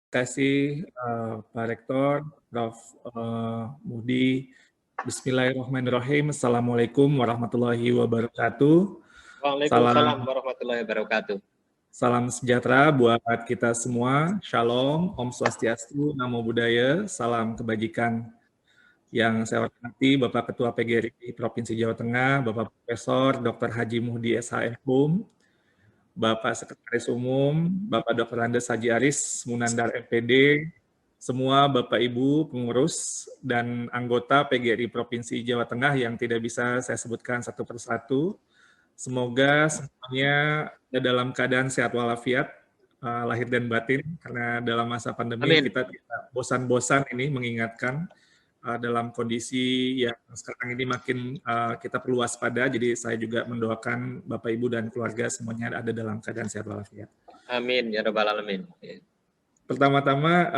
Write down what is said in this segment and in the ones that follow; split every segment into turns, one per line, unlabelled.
Kasih Pak Rektor, Prof. Mudi. Bismillahirrahmanirrahim. Assalamualaikum warahmatullahi wabarakatuh.
Waalaikumsalam warahmatullahi wabarakatuh.
Salam sejahtera buat kita semua. Shalom, Om Swastiastu, Namo Buddhaya, salam kebajikan. Yang saya hormati Bapak Ketua PGRI Provinsi Jawa Tengah, Bapak Profesor Dr. Haji Muhdi SHM, Bapak Sekretaris Umum, Bapak Dr. Andes Haji Aris Munandar MPD, semua Bapak Ibu pengurus dan anggota PGRI Provinsi Jawa Tengah yang tidak bisa saya sebutkan satu persatu. Semoga semuanya dalam keadaan sehat walafiat, lahir dan batin, karena dalam masa pandemi kita tidak bosan-bosan ini mengingatkan dalam kondisi yang sekarang ini makin kita perlu waspada, jadi saya juga mendoakan Bapak Ibu dan keluarga semuanya ada dalam keadaan sehat walafiat.
Amin ya rabbal alamin.
Pertama-tama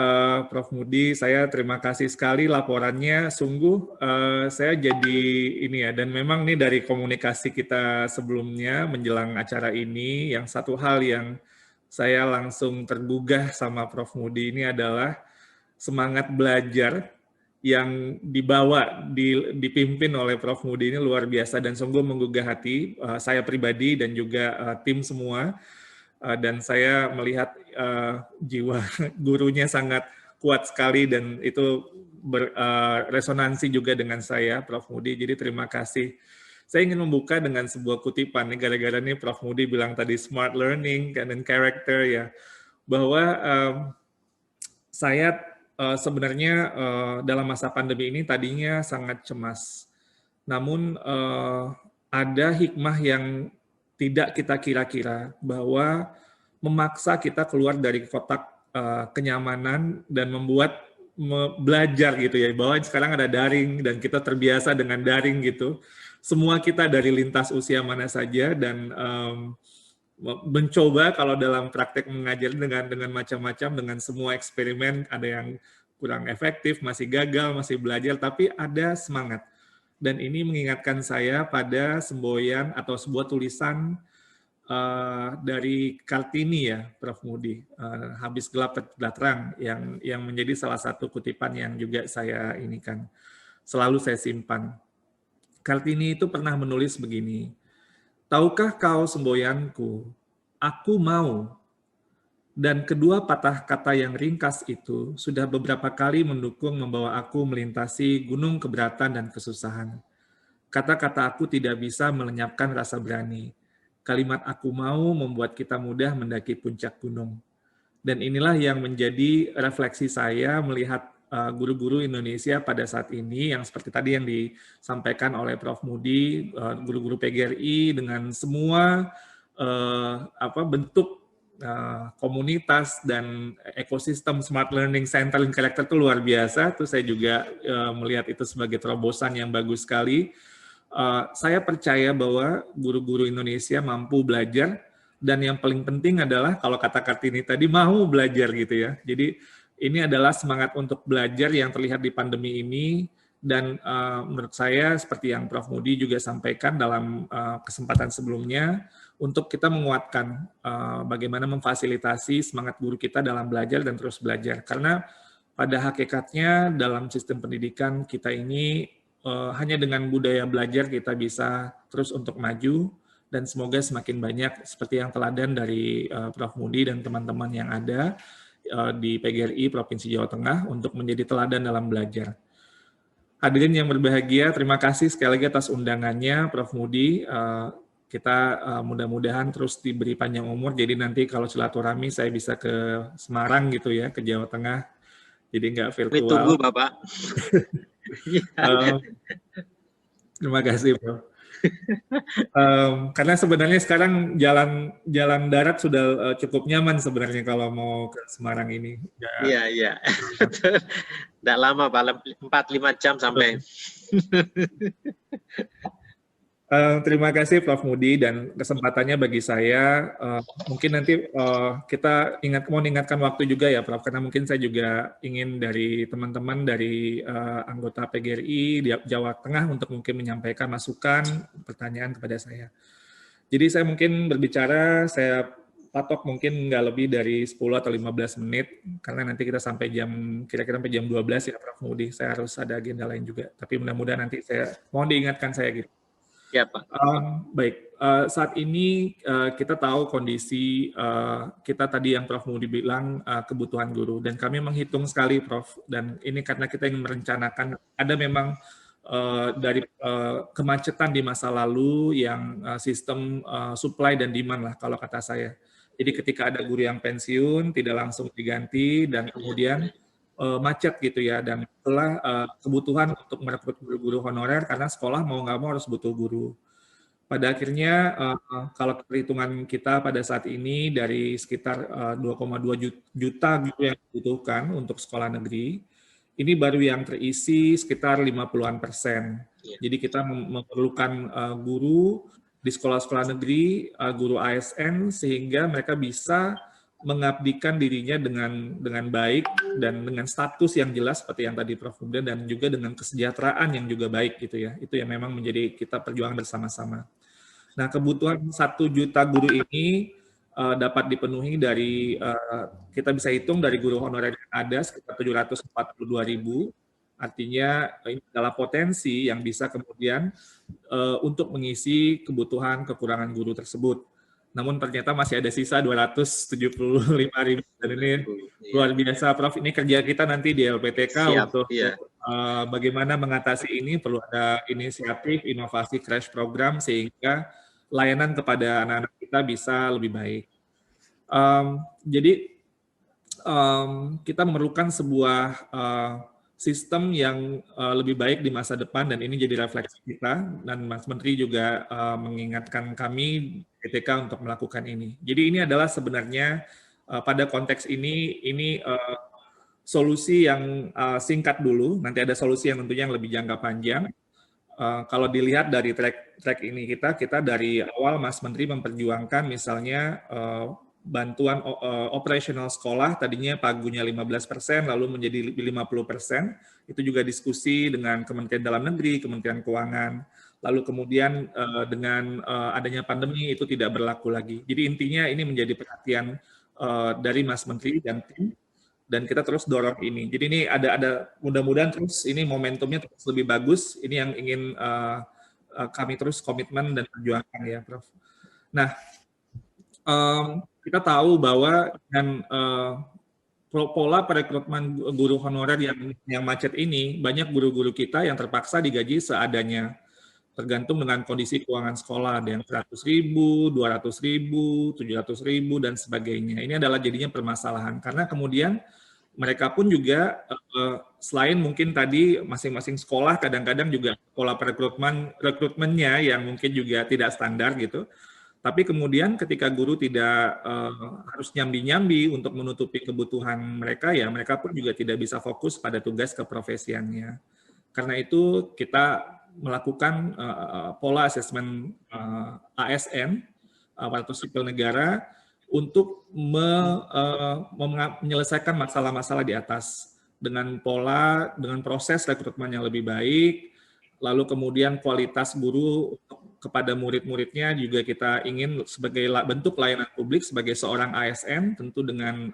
Prof. Mudi, saya terima kasih sekali laporannya, sungguh saya jadi ini ya, dan memang nih dari komunikasi kita sebelumnya menjelang acara ini, yang satu hal yang saya langsung tergugah sama Prof. Mudi ini adalah semangat belajar yang dibawa, dipimpin oleh Prof. Mudi ini luar biasa dan sungguh menggugah hati saya pribadi dan juga tim semua. Dan saya melihat jiwa gurunya sangat kuat sekali dan itu beresonansi juga dengan saya, Prof. Mudi. Jadi terima kasih. Saya ingin membuka dengan sebuah kutipan nih, gara-gara nih Prof. Mudi bilang tadi smart learning dan character ya, bahwa saya sebenarnya dalam masa pandemi ini tadinya sangat cemas. Namun ada hikmah yang tidak kita kira-kira, bahwa memaksa kita keluar dari kotak kenyamanan dan membuat belajar gitu ya, bahwa sekarang ada daring dan kita terbiasa dengan daring gitu. Semua kita dari lintas usia mana saja dan mencoba kalau dalam praktek mengajar dengan macam-macam, dengan semua eksperimen, ada yang kurang efektif, masih gagal, masih belajar, tapi ada semangat. Dan ini mengingatkan saya pada semboyan atau sebuah tulisan dari Kartini ya, Prof. Mudi, habis gelap telah terang, yang menjadi salah satu kutipan yang juga saya inikan, selalu saya simpan. Kartini itu pernah menulis begini, tahukah kau semboyanku, aku mau. Dan kedua patah kata yang ringkas itu sudah beberapa kali mendukung membawa aku melintasi gunung keberatan dan kesusahan. Kata-kata aku tidak bisa melenyapkan rasa berani. Kalimat aku mau membuat kita mudah mendaki puncak gunung. Dan inilah yang menjadi refleksi saya melihat guru-guru Indonesia pada saat ini, yang seperti tadi yang disampaikan oleh Prof. Mudi, guru-guru PGRI dengan semua bentuk komunitas dan ekosistem Smart Learning Center and Character itu luar biasa. Itu saya juga melihat itu sebagai terobosan yang bagus sekali. Saya percaya bahwa guru-guru Indonesia mampu belajar, dan yang paling penting adalah kalau kata Kartini tadi mau belajar gitu ya. Jadi ini adalah semangat untuk belajar yang terlihat di pandemi ini, dan menurut saya seperti yang Prof. Mudi juga sampaikan dalam kesempatan sebelumnya, untuk kita menguatkan bagaimana memfasilitasi semangat guru kita dalam belajar dan terus belajar. Karena pada hakikatnya dalam sistem pendidikan kita ini hanya dengan budaya belajar kita bisa terus untuk maju, dan semoga semakin banyak seperti yang teladan dari Prof. Mudi dan teman-teman yang ada di PGRI Provinsi Jawa Tengah untuk menjadi teladan dalam belajar. Hadirin yang berbahagia, terima kasih sekali lagi atas undangannya Prof. Mudi. Kita mudah-mudahan terus diberi panjang umur, jadi nanti kalau silaturahmi saya bisa ke Semarang gitu ya, ke Jawa Tengah, jadi nggak virtual.
Tunggu Bapak.
Terima kasih, Prof. Karena sebenarnya sekarang jalan darat sudah cukup nyaman sebenarnya kalau mau ke Semarang ini.
Iya. Tidak lama, Pak. 4-5 jam sampai.
Terima kasih Prof. Mudi, dan kesempatannya bagi saya. Mungkin nanti kita mau ingatkan waktu juga ya Prof, karena mungkin saya juga ingin dari teman-teman dari anggota PGRI di Jawa Tengah untuk mungkin menyampaikan masukan, pertanyaan kepada saya. Jadi saya mungkin berbicara, saya patok mungkin nggak lebih dari 10 atau 15 menit, karena nanti kita sampai kira-kira sampai jam 12 ya Prof Mudi, saya harus ada agenda lain juga. Tapi mudah-mudahan nanti mohon diingatkan saya gitu.
Ya Pak.
Baik, saat ini kita tahu kondisi kita tadi yang Prof Mudi bilang kebutuhan guru, dan kami menghitung sekali Prof, dan ini karena kita ingin merencanakan, ada memang dari kemacetan di masa lalu yang sistem supply dan demand lah kalau kata saya. Jadi ketika ada guru yang pensiun tidak langsung diganti dan kemudian macet gitu ya, dan itulah kebutuhan untuk merekrut guru-guru honorer karena sekolah mau nggak mau harus butuh guru. Pada akhirnya kalau perhitungan kita pada saat ini dari sekitar 2,2 juta guru yang dibutuhkan untuk sekolah negeri, ini baru yang terisi sekitar 50-an%. Jadi kita memerlukan guru di sekolah-sekolah negeri, guru ASN, sehingga mereka bisa mengabdikan dirinya dengan baik dan dengan status yang jelas seperti yang tadi Prof. Muda, dan juga dengan kesejahteraan yang juga baik gitu ya. Itu yang memang menjadi kita perjuangan bersama-sama. Nah, kebutuhan 1 juta guru ini dapat dipenuhi dari, kita bisa hitung dari guru honorer yang ada sekitar 742.000, artinya ini adalah potensi yang bisa kemudian untuk mengisi kebutuhan kekurangan guru tersebut. Namun ternyata masih ada sisa 275.000, dan ini luar biasa Prof. Ini kerja kita nanti di LPTK. Siap, untuk bagaimana mengatasi ini, perlu ada inisiatif, inovasi crash program sehingga layanan kepada anak-anak kita bisa lebih baik. Jadi kita memerlukan sebuah sistem yang lebih baik di masa depan, dan ini jadi refleksi kita, dan Mas Menteri juga mengingatkan kami PTK untuk melakukan ini. Jadi ini adalah sebenarnya pada konteks ini solusi yang singkat dulu, nanti ada solusi yang tentunya yang lebih jangka panjang. Kalau dilihat dari track ini kita dari awal Mas Menteri memperjuangkan misalnya bantuan operasional sekolah, tadinya pagunya 15%, lalu menjadi 50%. Itu juga diskusi dengan Kementerian Dalam Negeri, Kementerian Keuangan. Lalu kemudian dengan adanya pandemi itu tidak berlaku lagi. Jadi intinya ini menjadi perhatian dari Mas Menteri dan tim, dan kita terus dorong ini. Jadi ini ada mudah-mudahan terus ini momentumnya terus lebih bagus. Ini yang ingin kami terus komitmen dan perjuangkan ya, Prof. Nah, kita tahu bahwa dengan pola perekrutmen guru honorer yang macet ini, banyak guru-guru kita yang terpaksa digaji seadanya, tergantung dengan kondisi keuangan sekolah, ada yang 100.000, 200.000, 700.000, dan sebagainya. Ini adalah jadinya permasalahan, karena kemudian mereka pun juga selain mungkin tadi masing-masing sekolah kadang-kadang juga pola rekrutmennya yang mungkin juga tidak standar gitu. Tapi kemudian ketika guru tidak harus nyambi-nyambi untuk menutupi kebutuhan mereka, ya mereka pun juga tidak bisa fokus pada tugas keprofesiannya. Karena itu kita melakukan pola asesmen ASN, aparatur sipil negara, untuk menyelesaikan masalah-masalah di atas dengan proses rekrutmen yang lebih baik, lalu kemudian kualitas guru kepada murid-muridnya juga kita ingin sebagai bentuk layanan publik sebagai seorang ASN, tentu dengan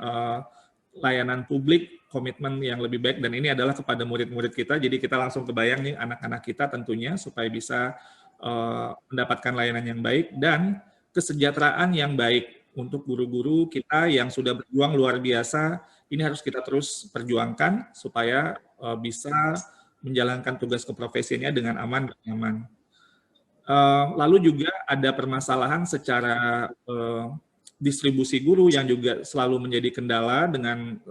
layanan publik, komitmen yang lebih baik, dan ini adalah kepada murid-murid kita, jadi kita langsung kebayang nih anak-anak kita tentunya supaya bisa mendapatkan layanan yang baik dan kesejahteraan yang baik untuk guru-guru kita yang sudah berjuang luar biasa. Ini harus kita terus perjuangkan supaya bisa menjalankan tugas keprofesiannya dengan aman dan nyaman. Lalu juga ada permasalahan secara distribusi guru yang juga selalu menjadi kendala dengan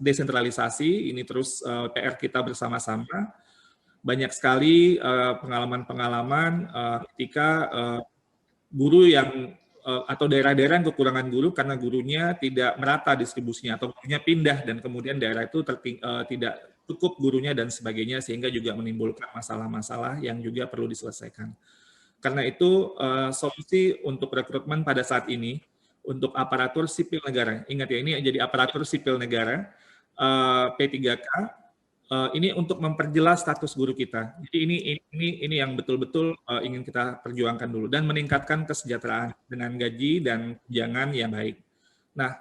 desentralisasi. Ini terus PR kita bersama-sama. Banyak sekali pengalaman-pengalaman ketika guru yang atau daerah-daerah yang kekurangan guru karena gurunya tidak merata distribusinya atau gurunya pindah dan kemudian daerah itu tidak cukup gurunya dan sebagainya, sehingga juga menimbulkan masalah-masalah yang juga perlu diselesaikan. Karena itu solusi untuk rekrutmen pada saat ini untuk aparatur sipil negara, ingat ya ini jadi aparatur sipil negara P3K, ini untuk memperjelas status guru kita. Jadi ini yang betul-betul ingin kita perjuangkan dulu dan meningkatkan kesejahteraan dengan gaji dan tunjangan yang baik. Nah,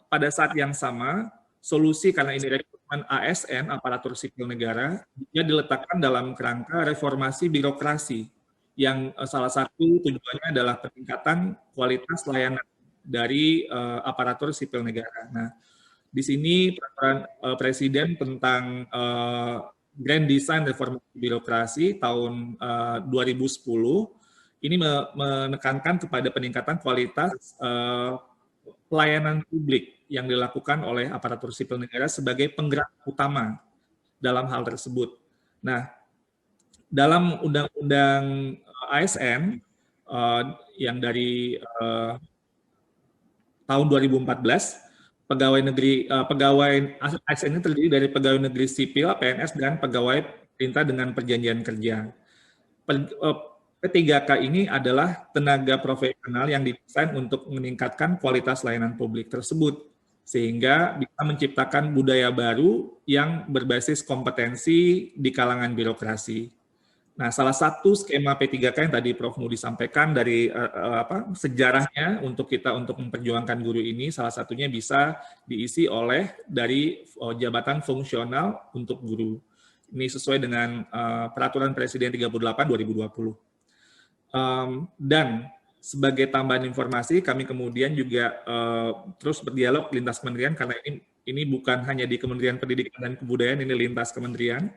pada saat yang sama, solusi karena ini rekrutmen ASN, aparatur sipil negara, dia diletakkan dalam kerangka reformasi birokrasi yang salah satu tujuannya adalah peningkatan kualitas layanan dari aparatur sipil negara. Nah, di sini peraturan Presiden tentang Grand Design Reformasi Birokrasi tahun 2010 ini menekankan kepada peningkatan kualitas pelayanan publik yang dilakukan oleh aparatur sipil negara sebagai penggerak utama dalam hal tersebut. Nah, dalam Undang-Undang ASN yang dari tahun 2014, pegawai ASN ini terdiri dari pegawai negeri sipil (PNS) dan pegawai perintah dengan perjanjian kerja. P3K ini adalah tenaga profesional yang didesain untuk meningkatkan kualitas layanan publik tersebut, sehingga bisa menciptakan budaya baru yang berbasis kompetensi di kalangan birokrasi. Nah, salah satu skema P3K yang tadi Prof. Mudi sampaikan dari sejarahnya untuk memperjuangkan guru ini, salah satunya bisa diisi oleh dari jabatan fungsional untuk guru. Ini sesuai dengan Peraturan Presiden 38 2020. Dan sebagai tambahan informasi, kami kemudian juga terus berdialog lintas kementerian, karena ini bukan hanya di Kementerian Pendidikan dan Kebudayaan, ini lintas kementerian.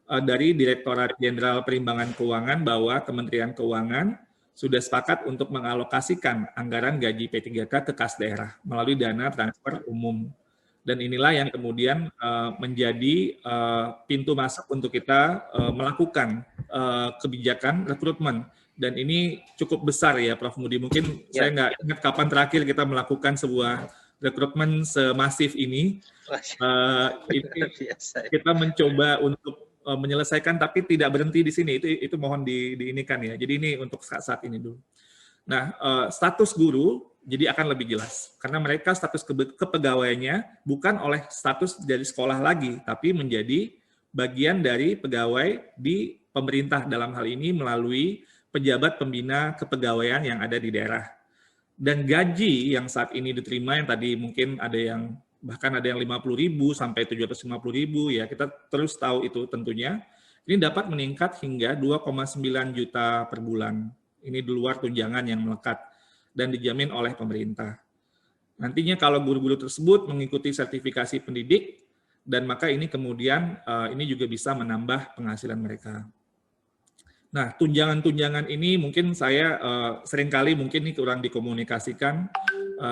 Dari Direktorat Jenderal Perimbangan Keuangan bahwa Kementerian Keuangan sudah sepakat untuk mengalokasikan anggaran gaji P3K ke kas daerah melalui dana transfer umum. Dan inilah yang kemudian menjadi pintu masuk untuk kita melakukan kebijakan rekrutmen. Dan ini cukup besar ya Prof. Mudi. Mungkin saya nggak ingat kapan terakhir kita melakukan sebuah rekrutmen semasif ini. Kita mencoba untuk menyelesaikan, tapi tidak berhenti di sini. Itu mohon diinikan ya. Jadi ini untuk saat ini dulu. Nah, status guru jadi akan lebih jelas karena mereka status kepegawaiannya bukan oleh status dari sekolah lagi, tapi menjadi bagian dari pegawai di pemerintah dalam hal ini melalui pejabat pembina kepegawaian yang ada di daerah. Dan gaji yang saat ini diterima yang tadi mungkin ada yang bahkan ada yang 50.000 sampai 750.000 ya, kita terus tahu itu tentunya. Ini dapat meningkat hingga 2,9 juta per bulan. Ini di luar tunjangan yang melekat dan dijamin oleh pemerintah. Nantinya kalau guru-guru tersebut mengikuti sertifikasi pendidik, dan maka ini kemudian ini juga bisa menambah penghasilan mereka. Nah, tunjangan-tunjangan ini mungkin saya seringkali mungkin ini kurang dikomunikasikan,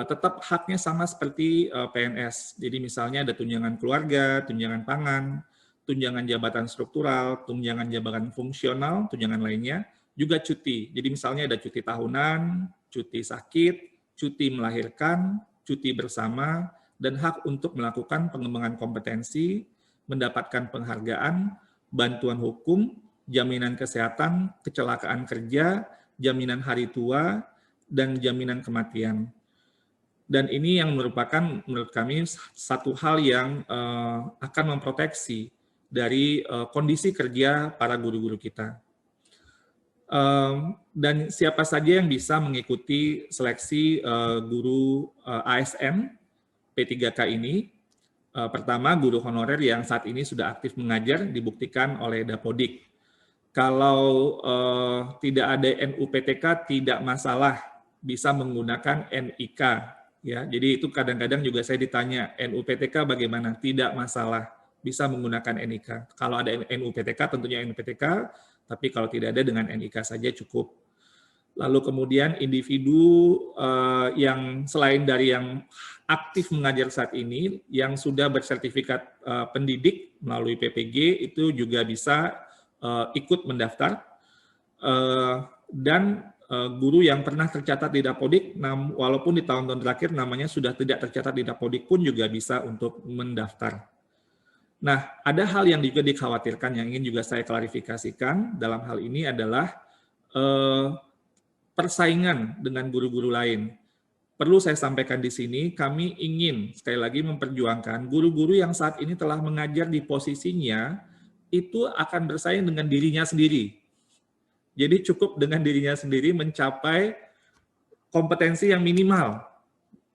tetap haknya sama seperti PNS. Jadi misalnya ada tunjangan keluarga, tunjangan pangan, tunjangan jabatan struktural, tunjangan jabatan fungsional, tunjangan lainnya, juga cuti. Jadi misalnya ada cuti tahunan, cuti sakit, cuti melahirkan, cuti bersama, dan hak untuk melakukan pengembangan kompetensi, mendapatkan penghargaan, bantuan hukum, jaminan kesehatan, kecelakaan kerja, jaminan hari tua, dan jaminan kematian. Dan ini yang merupakan menurut kami satu hal yang akan memproteksi dari kondisi kerja para guru-guru kita. Dan siapa saja yang bisa mengikuti seleksi guru ASN P3K ini? Pertama, guru honorer yang saat ini sudah aktif mengajar dibuktikan oleh Dapodik. Kalau tidak ada NUPTK tidak masalah, bisa menggunakan NIK. Ya, jadi itu kadang-kadang juga saya ditanya, NUPTK bagaimana? Tidak masalah, bisa menggunakan NIK. Kalau ada NUPTK tentunya NUPTK, tapi kalau tidak ada dengan NIK saja cukup. Lalu kemudian individu yang selain dari yang aktif mengajar saat ini, yang sudah bersertifikat pendidik melalui PPG, itu juga bisa ikut mendaftar. Dan guru yang pernah tercatat di Dapodik, walaupun di tahun-tahun terakhir namanya sudah tidak tercatat di Dapodik pun juga bisa untuk mendaftar. Nah, ada hal yang juga dikhawatirkan yang ingin juga saya klarifikasikan dalam hal ini adalah persaingan dengan guru-guru lain. perlu saya sampaikan di sini, kami ingin sekali lagi memperjuangkan guru-guru yang saat ini telah mengajar di posisinya itu akan bersaing dengan dirinya sendiri. Jadi cukup dengan dirinya sendiri mencapai kompetensi yang minimal.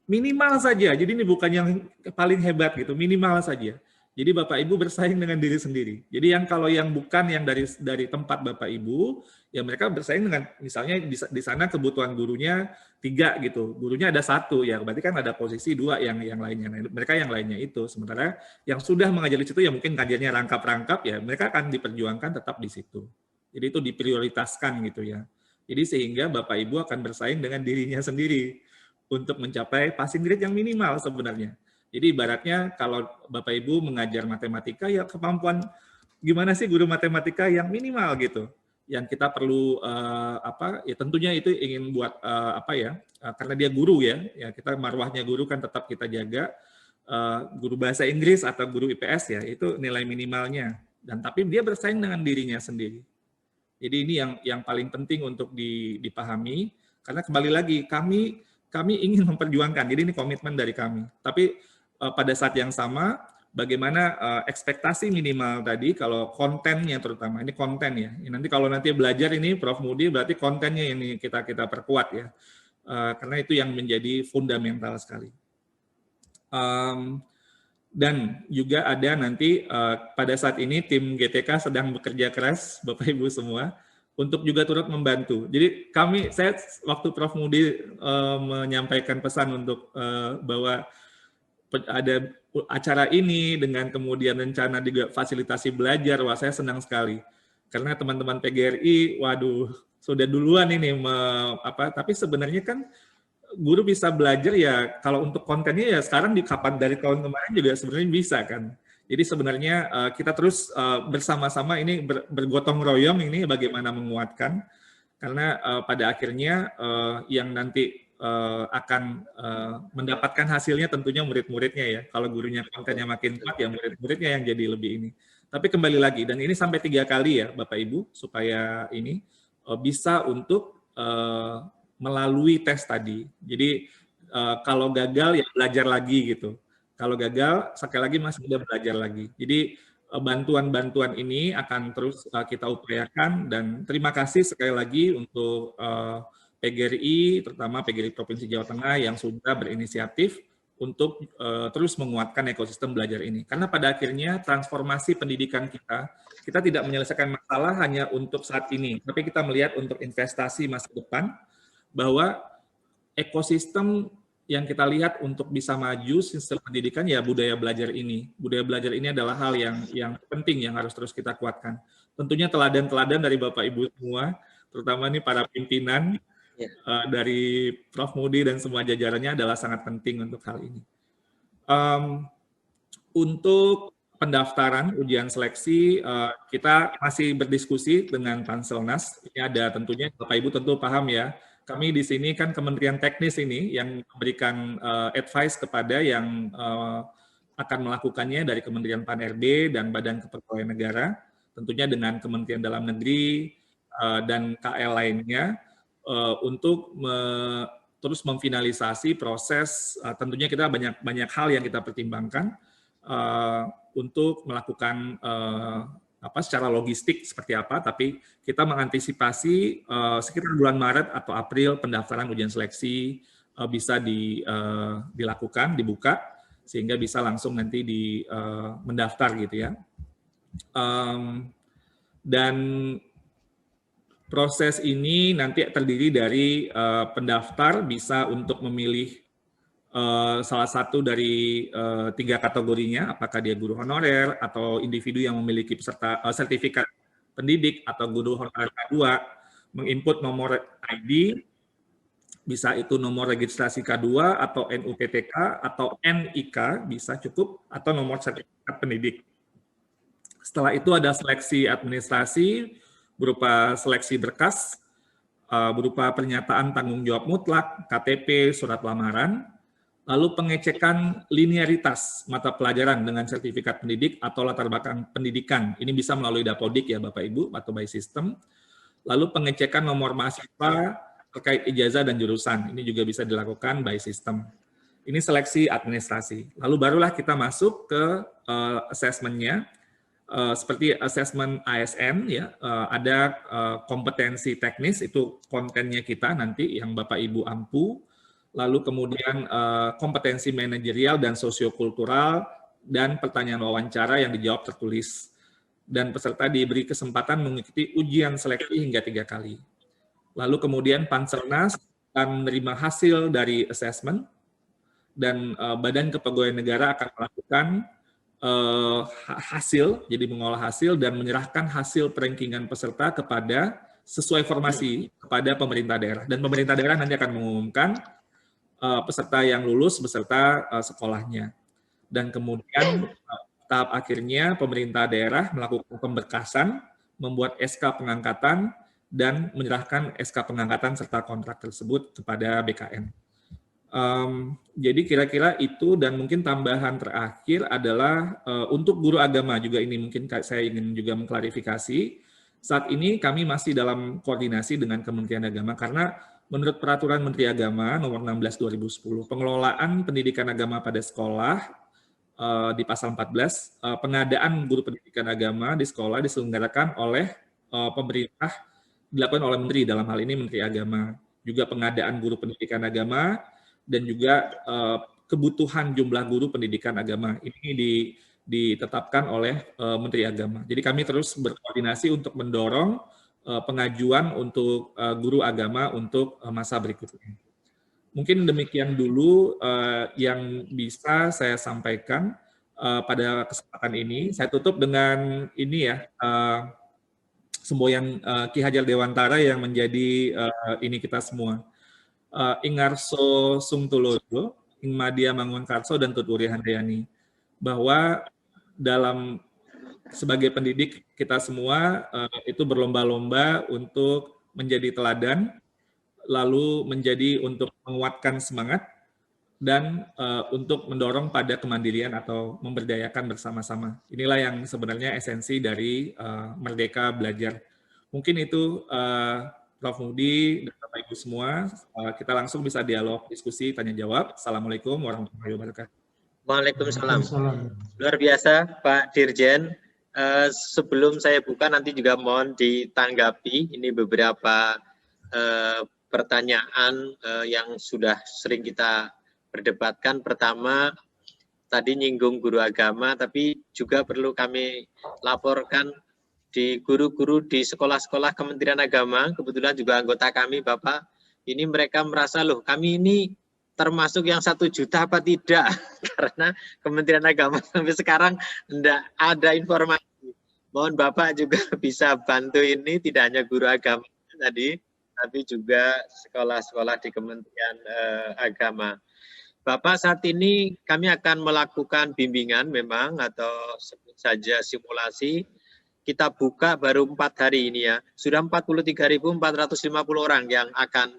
Minimal saja, jadi ini bukan yang paling hebat gitu, minimal saja. Jadi Bapak Ibu bersaing dengan diri sendiri. Jadi yang kalau yang bukan yang dari tempat Bapak Ibu, ya mereka bersaing dengan misalnya di sana kebutuhan gurunya 3 gitu, gurunya ada 1 ya, berarti kan ada posisi 2 yang lainnya. Nah, mereka yang lainnya itu. Sementara yang sudah mengajar di situ ya mungkin kajiannya rangkap-rangkap ya, mereka akan diperjuangkan tetap di situ. Jadi itu diprioritaskan gitu ya. Jadi sehingga Bapak Ibu akan bersaing dengan dirinya sendiri untuk mencapai passing grade yang minimal sebenarnya. Jadi ibaratnya kalau Bapak Ibu mengajar matematika ya kemampuan gimana sih guru matematika yang minimal gitu. Yang kita perlu ya tentunya itu ingin buat karena dia guru ya kita marwahnya guru kan tetap kita jaga. Guru bahasa Inggris atau guru IPS ya itu nilai minimalnya dan tapi dia bersaing dengan dirinya sendiri. Jadi ini yang paling penting untuk dipahami karena kembali lagi kami ingin memperjuangkan. Jadi ini komitmen dari kami. Tapi pada saat yang sama, bagaimana ekspektasi minimal tadi, kalau kontennya terutama, ini konten ya. Nanti kalau nanti belajar ini, Prof. Mudi, berarti kontennya ini kita perkuat ya. Karena itu yang menjadi fundamental sekali. Dan juga ada nanti pada saat ini tim GTK sedang bekerja keras, Bapak Ibu semua, untuk juga turut membantu. Jadi saya waktu Prof. Mudi menyampaikan pesan untuk bahwa ada acara ini dengan kemudian rencana juga fasilitasi belajar, wah saya senang sekali. Karena teman-teman PGRI, waduh, sudah duluan ini, tapi sebenarnya kan guru bisa belajar ya, kalau untuk kontennya ya sekarang dari tahun kemarin juga sebenarnya bisa kan. Jadi sebenarnya kita terus bersama-sama ini bergotong royong ini bagaimana menguatkan, karena pada akhirnya yang nanti akan mendapatkan hasilnya tentunya murid-muridnya ya. Kalau gurunya kontennya makin kuat ya murid-muridnya yang jadi lebih ini. Tapi kembali lagi, dan ini sampai 3 kali ya Bapak Ibu, supaya ini bisa untuk melalui tes tadi. Jadi kalau gagal ya belajar lagi gitu. Kalau gagal, sekali lagi masih muda belajar lagi. Jadi bantuan-bantuan ini akan terus kita upayakan dan terima kasih sekali lagi untuk PGRI, terutama PGRI Provinsi Jawa Tengah yang sudah berinisiatif untuk terus menguatkan ekosistem belajar ini. Karena pada akhirnya transformasi pendidikan kita tidak menyelesaikan masalah hanya untuk saat ini, tapi kita melihat untuk investasi masa depan, bahwa ekosistem yang kita lihat untuk bisa maju sistem pendidikan ya budaya belajar ini. Budaya belajar ini adalah hal yang penting yang harus terus kita kuatkan. Tentunya teladan-teladan dari Bapak Ibu semua, terutama ini para pimpinan dari Prof. Mudi dan semua jajarannya adalah sangat penting untuk hal ini. Untuk pendaftaran ujian seleksi, kita masih berdiskusi dengan Panselnas. Ini ada tentunya Bapak Ibu tentu paham ya. Kami di sini kan Kementerian Teknis ini yang memberikan advice kepada yang akan melakukannya dari Kementerian Pan-RB dan Badan Kepegawaian Negara, tentunya dengan Kementerian Dalam Negeri dan KL lainnya, untuk terus memfinalisasi proses. Tentunya kita banyak hal yang kita pertimbangkan untuk melakukan secara logistik seperti apa, tapi kita mengantisipasi sekitar bulan Maret atau April pendaftaran ujian seleksi bisa dilakukan, dibuka, sehingga bisa langsung nanti mendaftar gitu ya. Dan proses ini nanti terdiri dari pendaftar bisa untuk memilih salah satu dari 3 kategorinya, apakah dia guru honorer atau individu yang memiliki sertifikat pendidik atau guru honorer K2, menginput nomor ID, bisa itu nomor registrasi K2 atau NUPTK atau NIK bisa cukup, atau nomor sertifikat pendidik. Setelah itu ada seleksi administrasi berupa seleksi berkas, berupa pernyataan tanggung jawab mutlak, KTP, surat lamaran, lalu pengecekan linearitas mata pelajaran dengan sertifikat pendidik atau latar belakang pendidikan. Ini bisa melalui Dapodik ya Bapak Ibu atau by system. Lalu pengecekan nomor mahasiswa, terkait ijazah dan jurusan. Ini juga bisa dilakukan by system. Ini seleksi administrasi. Lalu barulah kita masuk ke assessment-nya. Seperti assessment ASN, ya, ada kompetensi teknis, itu kontennya kita nanti yang Bapak Ibu ampu. Lalu kemudian kompetensi manajerial dan sosiokultural, dan pertanyaan wawancara yang dijawab tertulis. Dan peserta diberi kesempatan mengikuti ujian seleksi hingga 3 kali. Lalu kemudian Panselnas akan menerima hasil dari assessment, dan Badan Kepegawaian Negara akan melakukan hasil, jadi mengolah hasil dan menyerahkan hasil perankingan peserta kepada sesuai formasi kepada pemerintah daerah. Dan pemerintah daerah nanti akan mengumumkan peserta yang lulus beserta sekolahnya. Dan kemudian tahap akhirnya pemerintah daerah melakukan pemberkasan, membuat SK pengangkatan, dan menyerahkan SK pengangkatan serta kontrak tersebut kepada BKN. Jadi kira-kira itu, dan mungkin tambahan terakhir adalah untuk guru agama juga, ini mungkin saya ingin juga mengklarifikasi. Saat ini kami masih dalam koordinasi dengan Kementerian Agama, karena menurut Peraturan Menteri Agama Nomor 16/2010, pengelolaan pendidikan agama pada sekolah di pasal 14, pengadaan guru pendidikan agama di sekolah diselenggarakan oleh pemerintah, dilakukan oleh Menteri, dalam hal ini Menteri Agama. Juga pengadaan guru pendidikan agama, dan juga kebutuhan jumlah guru pendidikan agama. Ini ditetapkan oleh Menteri Agama. Jadi kami terus berkoordinasi untuk mendorong pengajuan untuk guru agama untuk masa berikutnya. Mungkin demikian dulu yang bisa saya sampaikan pada kesempatan ini. Saya tutup dengan ini ya, semboyan Ki Hajar Dewantara yang menjadi ini kita semua. Ingarso Sungtulodo, Ing Madia Mangunkarso, dan Tuturi Handayani, bahwa dalam sebagai pendidik kita semua itu berlomba-lomba untuk menjadi teladan, lalu menjadi untuk menguatkan semangat, dan untuk mendorong pada kemandirian atau memberdayakan bersama-sama. Inilah yang sebenarnya esensi dari Merdeka Belajar. Mungkin itu Prof. Mudi dan Bapak Ibu semua, kita langsung bisa dialog, diskusi, tanya jawab. Assalamualaikum warahmatullahi wabarakatuh.
Waalaikumsalam. Luar biasa Pak Dirjen. Sebelum saya buka, nanti juga mohon ditanggapi. Ini beberapa pertanyaan yang sudah sering kita perdebatkan. Pertama, tadi nyinggung guru agama, tapi juga perlu kami laporkan di guru-guru di sekolah-sekolah Kementerian Agama, kebetulan juga anggota kami Bapak, ini mereka merasa, loh kami ini termasuk yang 1 juta apa tidak? Karena Kementerian Agama sampai sekarang tidak ada informasi. Mohon Bapak juga bisa bantu ini, tidak hanya guru agama tadi, tapi juga sekolah-sekolah di Kementerian Agama. Bapak, saat ini kami akan melakukan bimbingan memang, atau sebut saja simulasi. Kita buka baru 4 hari ini ya, sudah 43.450 orang yang akan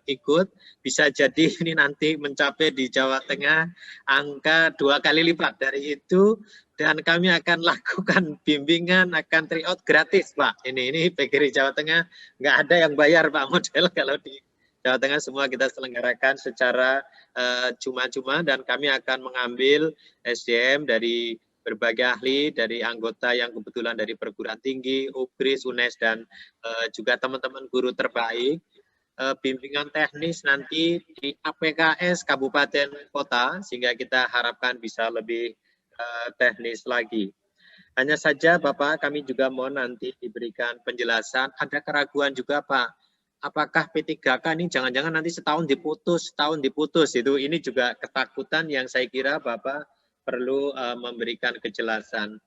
ikut. Bisa jadi ini nanti mencapai di Jawa Tengah angka 2 kali lipat dari itu, dan kami akan lakukan bimbingan, akan tryout gratis Pak. Ini PGRI Jawa Tengah nggak ada yang bayar Pak, model kalau di Jawa Tengah semua kita selenggarakan secara cuma-cuma, dan kami akan mengambil SDM dari berbagai ahli, dari anggota yang kebetulan dari perguruan tinggi, UGRIS, UNES, dan juga teman-teman guru terbaik. Bimbingan teknis nanti di APKS Kabupaten Kota, sehingga kita harapkan bisa lebih teknis lagi. Hanya saja Bapak, kami juga mohon nanti diberikan penjelasan. Ada keraguan juga Pak, apakah P3K ini jangan-jangan nanti setahun diputus, itu ini juga ketakutan yang saya kira Bapak perlu memberikan kejelasan.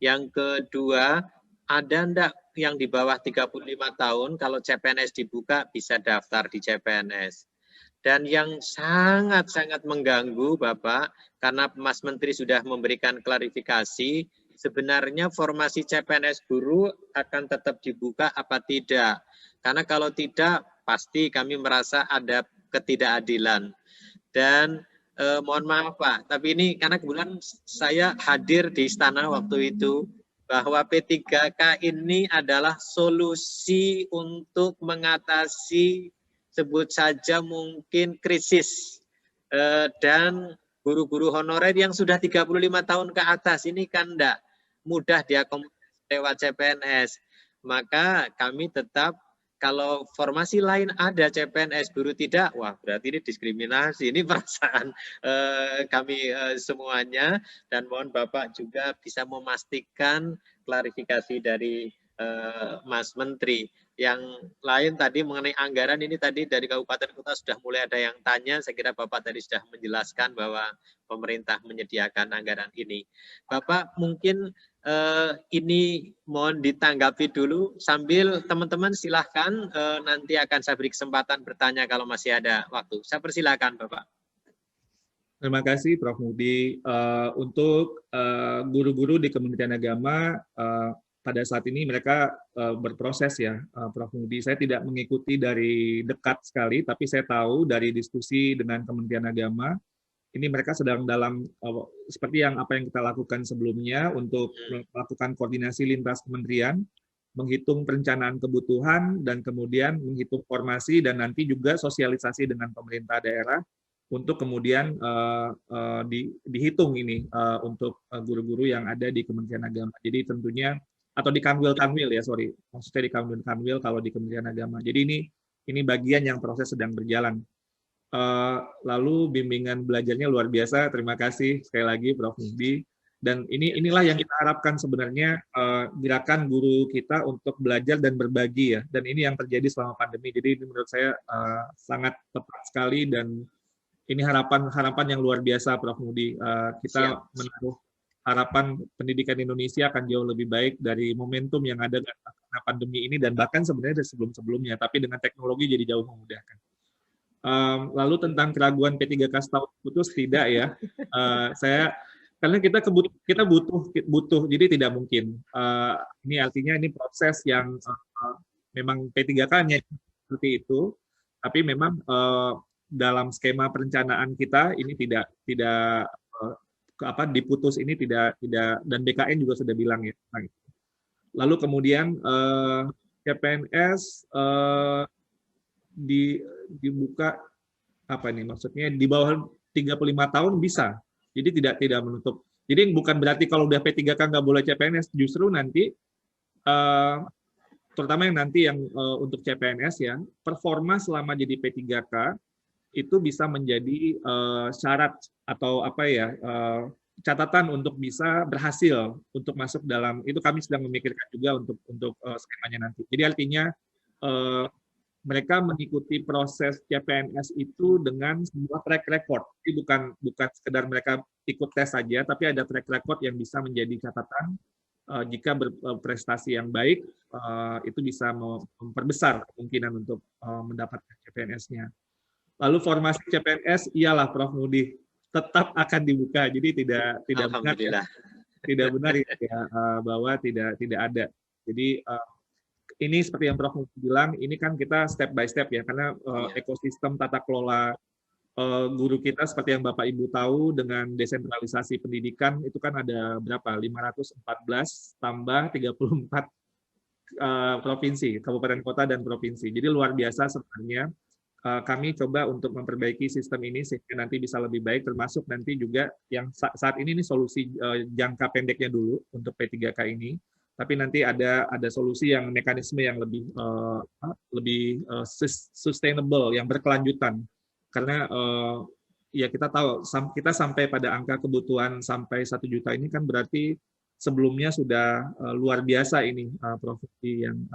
Yang kedua, ada enggak yang di bawah 35 tahun kalau CPNS dibuka bisa daftar di CPNS? Dan yang sangat-sangat mengganggu Bapak, karena Mas Menteri sudah memberikan klarifikasi, sebenarnya formasi CPNS guru akan tetap dibuka apa tidak? Karena kalau tidak, pasti kami merasa ada ketidakadilan. Dan mohon maaf Pak, tapi ini karena kebetulan saya hadir di istana waktu itu, bahwa P3K ini adalah solusi untuk mengatasi sebut saja mungkin krisis, dan guru-guru honorer yang sudah 35 tahun ke atas ini kan enggak mudah diakomodasi lewat CPNS. Maka kami tetap, kalau formasi lain ada CPNS, guru tidak, wah berarti ini diskriminasi. Ini perasaan kami semuanya, dan mohon Bapak juga bisa memastikan klarifikasi dari Mas Menteri. Yang lain tadi mengenai anggaran, ini tadi dari kabupaten kota sudah mulai ada yang tanya, saya kira Bapak tadi sudah menjelaskan bahwa pemerintah menyediakan anggaran ini. Bapak mungkin ini mohon ditanggapi dulu, sambil teman-teman silahkan, nanti akan saya beri kesempatan bertanya kalau masih ada waktu. Saya persilakan Bapak.
Terima kasih Prof. Mudi. Untuk guru-guru di Kementerian Agama, pada saat ini mereka berproses ya, Prof. Mudi. Saya tidak mengikuti dari dekat sekali, tapi saya tahu dari diskusi dengan Kementerian Agama, ini mereka sedang dalam seperti apa yang kita lakukan sebelumnya untuk melakukan koordinasi lintas kementerian, menghitung perencanaan kebutuhan, dan kemudian menghitung formasi, dan nanti juga sosialisasi dengan pemerintah daerah untuk kemudian dihitung ini untuk guru-guru yang ada di Kementerian Agama. Jadi tentunya, atau di Kanwil ya, sorry, maksudnya di Kanwil kalau di Kementerian Agama. Jadi ini bagian yang proses sedang berjalan. Lalu bimbingan belajarnya luar biasa, terima kasih sekali lagi Prof. Mudi. Dan inilah yang kita harapkan sebenarnya, gerakan guru kita untuk belajar dan berbagi ya. Dan ini yang terjadi selama pandemi. Jadi ini menurut saya sangat tepat sekali, dan ini harapan yang luar biasa Prof. Mudi. Kita menaruh harapan pendidikan Indonesia akan jauh lebih baik dari momentum yang ada karena pandemi ini, dan bahkan sebenarnya dari sebelum-sebelumnya, tapi dengan teknologi jadi jauh memudahkan. Lalu tentang keraguan P3K setahun putus, tidak ya. Karena kita butuh, jadi tidak mungkin. Ini artinya ini proses yang memang P3K-nya seperti itu, tapi memang dalam skema perencanaan kita ini tidak diputus ini tidak, dan BKN juga sudah bilang ya. Lalu kemudian CPNS dibuka maksudnya di bawah 35 tahun bisa. Jadi tidak menutup. Jadi bukan berarti kalau udah P3K nggak boleh CPNS, justru nanti terutama yang untuk CPNS ya, performa selama jadi P3K itu bisa menjadi syarat atau catatan untuk bisa berhasil untuk masuk dalam itu. Kami sedang memikirkan juga untuk skemanya nanti. Jadi artinya mereka mengikuti proses CPNS itu dengan sebuah track record. Jadi bukan sekedar mereka ikut tes saja, tapi ada track record yang bisa menjadi catatan. Jika berprestasi yang baik, itu bisa memperbesar kemungkinan untuk mendapatkan CPNS-nya. Lalu formasi CPNS, iyalah Prof. Mudi, tetap akan dibuka. Jadi tidak benar ya, tidak benar ya, bahwa tidak ada. Jadi ini seperti yang Prof. bilang, ini kan kita step by step ya, karena ekosistem tata kelola guru kita seperti yang Bapak Ibu tahu, dengan desentralisasi pendidikan itu kan ada berapa? 514 tambah 34 provinsi, kabupaten kota dan provinsi. Jadi luar biasa sebenarnya. Kami coba untuk memperbaiki sistem ini sehingga nanti bisa lebih baik, termasuk nanti juga yang saat ini solusi jangka pendeknya dulu untuk P3K ini. Tapi nanti ada solusi yang mekanisme yang lebih sustainable, yang berkelanjutan. Karena ya kita tahu kita sampai pada angka kebutuhan sampai 1 juta ini kan berarti sebelumnya sudah luar biasa ini profesi yang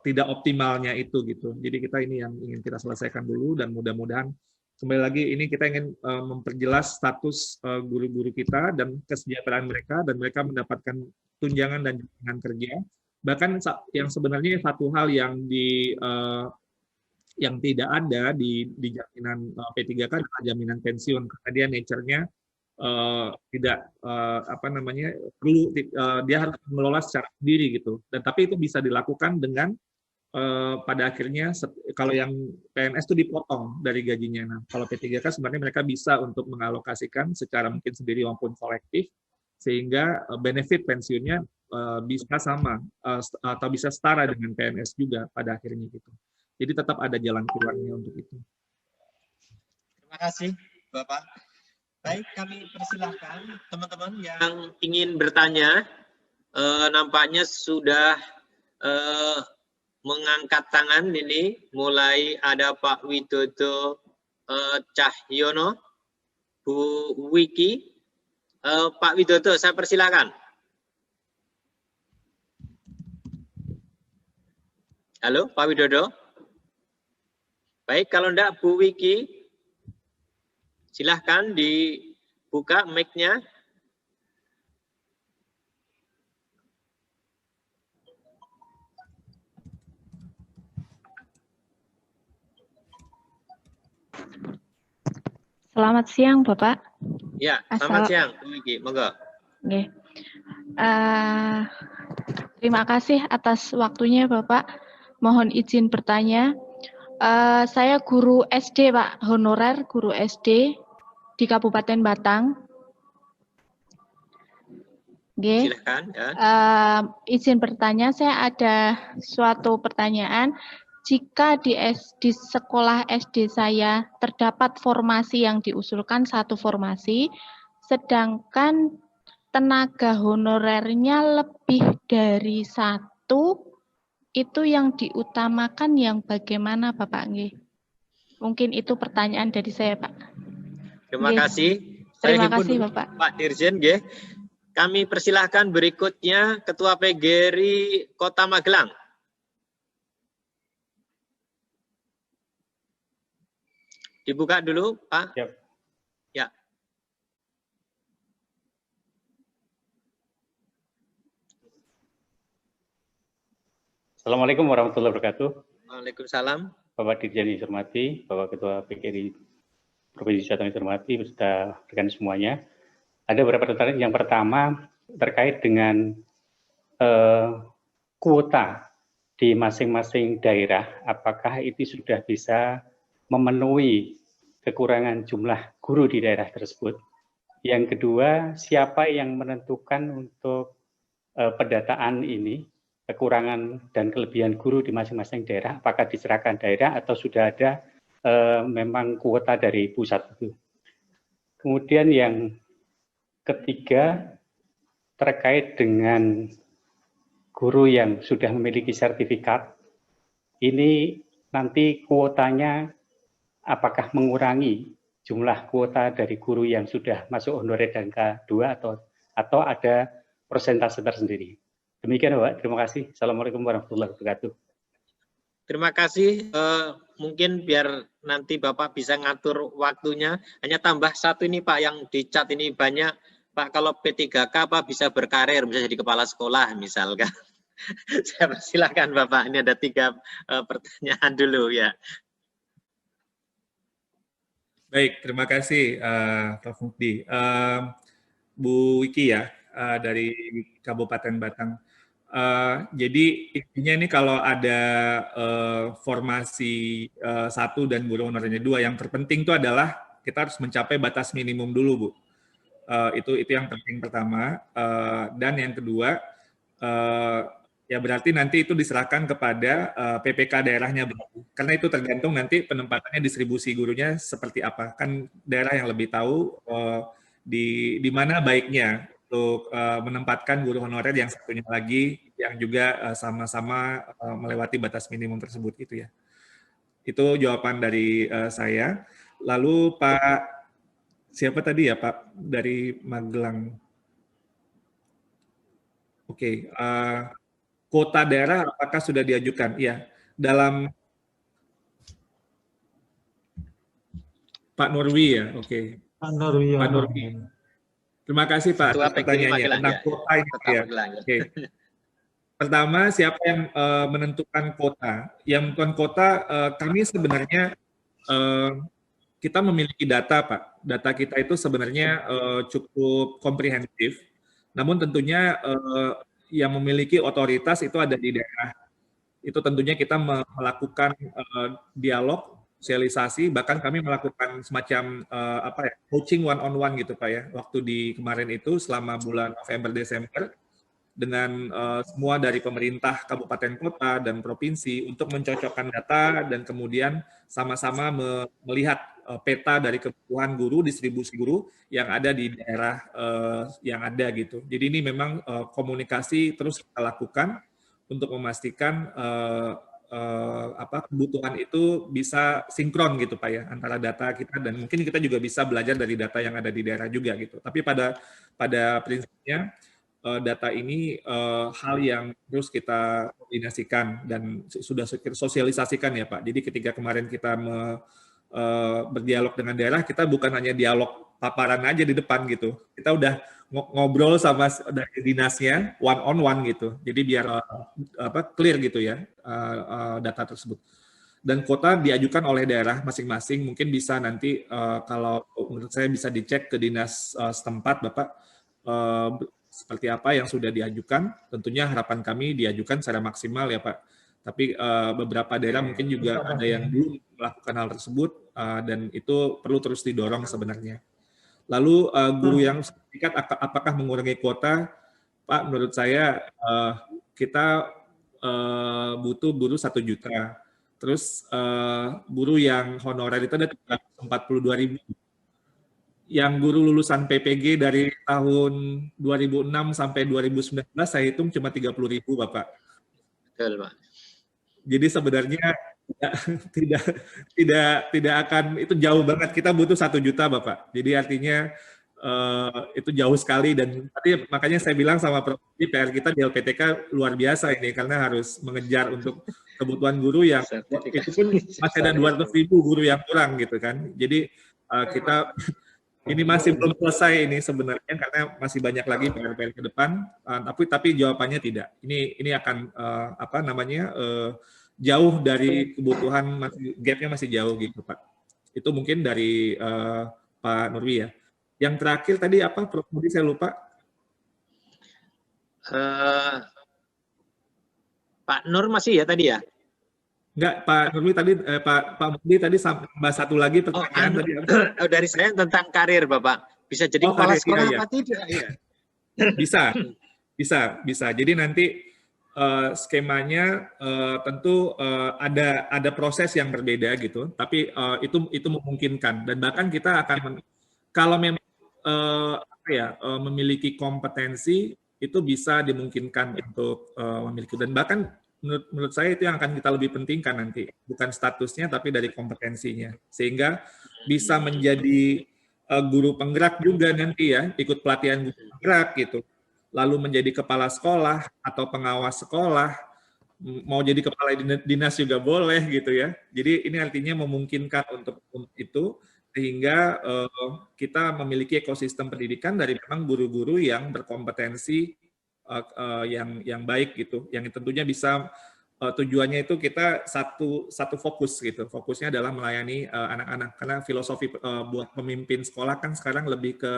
tidak optimalnya itu gitu. Jadi kita ini yang ingin kita selesaikan dulu, dan mudah-mudahan kembali lagi ini kita ingin memperjelas status guru-guru kita dan kesejahteraan mereka, dan mereka mendapatkan tunjangan dan jaminan kerja. Bahkan yang sebenarnya satu hal yang tidak ada di jaminan P3K adalah jaminan pensiun, karena dia nature-nya tidak perlu dia harus mengelola secara sendiri gitu. Dan tapi itu bisa dilakukan dengan pada akhirnya kalau yang PNS itu dipotong dari gajinya. Nah, kalau P3K sebenarnya mereka bisa untuk mengalokasikan secara mungkin sendiri maupun kolektif, sehingga benefit pensiunnya bisa sama atau bisa setara dengan PNS juga pada akhirnya gitu. Jadi tetap ada jalan keluarnya untuk itu.
Terima kasih, Bapak. Baik, kami persilahkan teman-teman yang ingin bertanya. Nampaknya sudah mengangkat tangan ini. Mulai ada Pak Widodo Cahyono, Bu Wiki. Pak Widodo, saya persilakan. Halo, Pak Widodo. Baik, kalau enggak Bu Wiki, silahkan dibuka mic-nya.
Selamat siang, Bapak.
Ya, selamat siang, Bu Wiki. Monggo.
Oke. Terima kasih atas waktunya, Bapak. Mohon izin bertanya. Saya guru SD, Pak, honorer guru SD di Kabupaten Batang. Oke.
Silakan. Ya.
Izin bertanya, saya ada suatu pertanyaan. Jika di sekolah SD saya terdapat formasi yang diusulkan satu formasi, sedangkan tenaga honorernya lebih dari satu, itu yang diutamakan yang bagaimana, Bapak? Nggih. Mungkin itu pertanyaan dari saya, Pak.
Terima kasih. Saya
Terima kasih,
dulu,
Bapak.
Pak Dirjen, nggih. Kami persilahkan berikutnya Ketua PGRI Kota Magelang. Dibuka dulu, Pak.
Siap.
Ya.
Assalamualaikum warahmatullahi wabarakatuh.
Waalaikumsalam.
Bapak Dirjen yang hormati, Bapak Ketua PGRI Provinsi Jawa Tengah yang hormati, beserta rekan semuanya. Ada beberapa pertanyaan. Yang pertama terkait dengan kuota di masing-masing daerah, apakah itu sudah bisa memenuhi kekurangan jumlah guru di daerah tersebut. Yang kedua, siapa yang menentukan untuk pendataan ini, kekurangan dan kelebihan guru di masing-masing daerah, apakah diserahkan daerah atau sudah ada memang kuota dari pusat itu. Kemudian yang ketiga, terkait dengan guru yang sudah memiliki sertifikat, ini nanti kuotanya apakah mengurangi jumlah kuota dari guru yang sudah masuk honorer dan K2 atau ada persentase tersendiri. Demikian, Pak. Terima kasih. Assalamualaikum warahmatullahi wabarakatuh.
Terima kasih. Mungkin biar nanti Bapak bisa ngatur waktunya. Hanya tambah satu ini, Pak, yang di chat ini banyak. Pak, kalau P3K Pak bisa berkarir, bisa jadi kepala sekolah misalkan. Saya persilakan Bapak. Ini ada 3 pertanyaan dulu ya.
Baik, terima kasih Prof. Mukdi. Bu Wiki ya, dari Kabupaten Batang. Jadi intinya ini kalau ada formasi 1 dan guru honorernya 2, yang terpenting itu adalah kita harus mencapai batas minimum dulu, Bu. Itu yang penting pertama. Dan yang kedua, ya berarti nanti itu diserahkan kepada PPK daerahnya, Bu. Karena itu tergantung nanti penempatannya, distribusi gurunya seperti apa. Kan daerah yang lebih tahu di mana baiknya untuk menempatkan guru honorer yang satunya lagi yang juga sama-sama melewati batas minimum tersebut itu ya. Itu jawaban dari saya. Lalu Pak siapa tadi ya Pak dari Magelang? Oke, kota daerah apakah sudah diajukan? Iya, dalam Pak Nurwi ya, oke.
Pak Nurwi.
Pak Nurwi. Terima kasih Pak atas pertanyaannya tentang kota ini ya. Oke. Pertama, siapa yang menentukan kota? Yang menentukan kota, kami sebenarnya kita memiliki data, Pak. Data kita itu sebenarnya cukup komprehensif. Namun tentunya yang memiliki otoritas itu ada di daerah. Itu tentunya kita melakukan dialog, sosialisasi, bahkan kami melakukan semacam coaching one on one gitu Pak ya. Waktu di kemarin itu selama bulan November Desember dengan semua dari pemerintah kabupaten kota dan provinsi untuk mencocokkan data dan kemudian sama-sama melihat peta dari kebutuhan guru, distribusi guru yang ada di daerah yang ada gitu. Jadi ini memang komunikasi terus kita lakukan untuk memastikan kebutuhan itu bisa sinkron gitu Pak ya antara data kita, dan mungkin kita juga bisa belajar dari data yang ada di daerah juga gitu. Tapi pada prinsipnya data ini hal yang terus kita koordinasikan dan sudah sosialisasikan ya Pak. Jadi ketika kemarin kita berdialog dengan daerah, kita bukan hanya dialog paparan aja di depan gitu. Kita udah ngobrol sama dari dinasnya one on one gitu. Jadi biar clear gitu ya data tersebut. Dan kuota diajukan oleh daerah masing-masing. Mungkin bisa nanti kalau menurut saya bisa dicek ke dinas setempat Bapak seperti apa yang sudah diajukan. Tentunya harapan kami diajukan secara maksimal ya Pak. Tapi beberapa daerah mungkin juga ada yang belum melakukan hal tersebut dan itu perlu terus didorong sebenarnya. Lalu guru yang sertifikat apakah mengurangi kuota? Pak, menurut saya kita butuh guru 1 juta. Terus guru yang honorer itu ada 342.000. Yang guru lulusan PPG dari tahun 2006 sampai 2019 saya hitung cuma 30.000 Bapak.
Betul Pak.
Jadi sebenarnya tidak akan, itu jauh banget. Kita butuh 1 juta Bapak. Jadi artinya itu jauh sekali, dan tadi makanya saya bilang sama Prof. PR kita di LPTK luar biasa ini karena harus mengejar untuk kebutuhan guru yang itu pun masih ada 200.000 guru yang kurang gitu kan. Jadi kita ini masih belum selesai ini sebenarnya karena masih banyak lagi PR-PR ke depan. Tapi jawabannya tidak. Ini akan jauh dari kebutuhan, gap-nya masih jauh gitu Pak. Itu mungkin dari Pak Nurwi ya. Yang terakhir tadi apa, Prof. Budi, saya lupa.
Pak Nur masih ya tadi ya?
Enggak, Pak Nurwi tadi, Pak Budi tadi tambah satu lagi pertanyaan tadi.
Dari saya tentang karir Bapak. Bisa jadi kepala sekolah apa tidak? Iya.
Bisa. Jadi nanti skemanya tentu ada proses yang berbeda gitu, tapi itu memungkinkan, dan bahkan kita akan kalau memang memiliki kompetensi itu bisa dimungkinkan untuk memiliki, dan bahkan menurut saya itu yang akan kita lebih pentingkan nanti, bukan statusnya tapi dari kompetensinya, sehingga bisa menjadi guru penggerak juga nanti ya, ikut pelatihan guru penggerak gitu, lalu menjadi kepala sekolah atau pengawas sekolah, mau jadi kepala dinas juga boleh gitu ya. Jadi ini artinya memungkinkan untuk itu, sehingga kita memiliki ekosistem pendidikan dari memang guru-guru yang berkompetensi yang baik gitu, yang tentunya bisa tujuannya itu kita satu fokus gitu. Fokusnya adalah melayani anak-anak, karena filosofi buat pemimpin sekolah kan sekarang lebih ke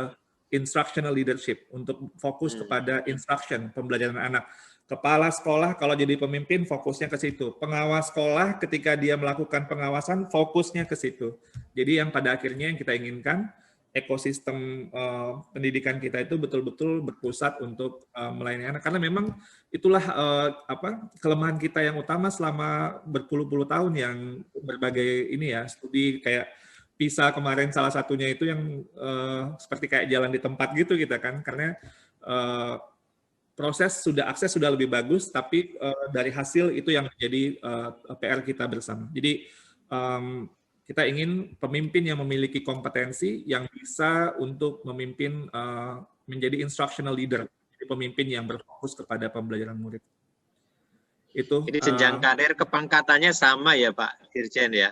instructional leadership, untuk fokus kepada instruction, pembelajaran anak. Kepala sekolah kalau jadi pemimpin fokusnya ke situ. Pengawas sekolah ketika dia melakukan pengawasan fokusnya ke situ. Jadi yang pada akhirnya yang kita inginkan, ekosistem pendidikan kita itu betul-betul berpusat untuk melayani anak, karena memang itulah kelemahan kita yang utama selama berpuluh-puluh tahun, yang berbagai ini ya, studi kayak PISA kemarin salah satunya itu yang seperti kayak jalan di tempat gitu kita kan, karena akses sudah lebih bagus, tapi dari hasil itu yang menjadi PR kita bersama. Jadi kita ingin pemimpin yang memiliki kompetensi, yang bisa untuk memimpin, menjadi instructional leader, jadi pemimpin yang berfokus kepada pembelajaran murid. Itu.
Jadi jenjang karir kepangkatannya sama ya Pak Dirjen ya?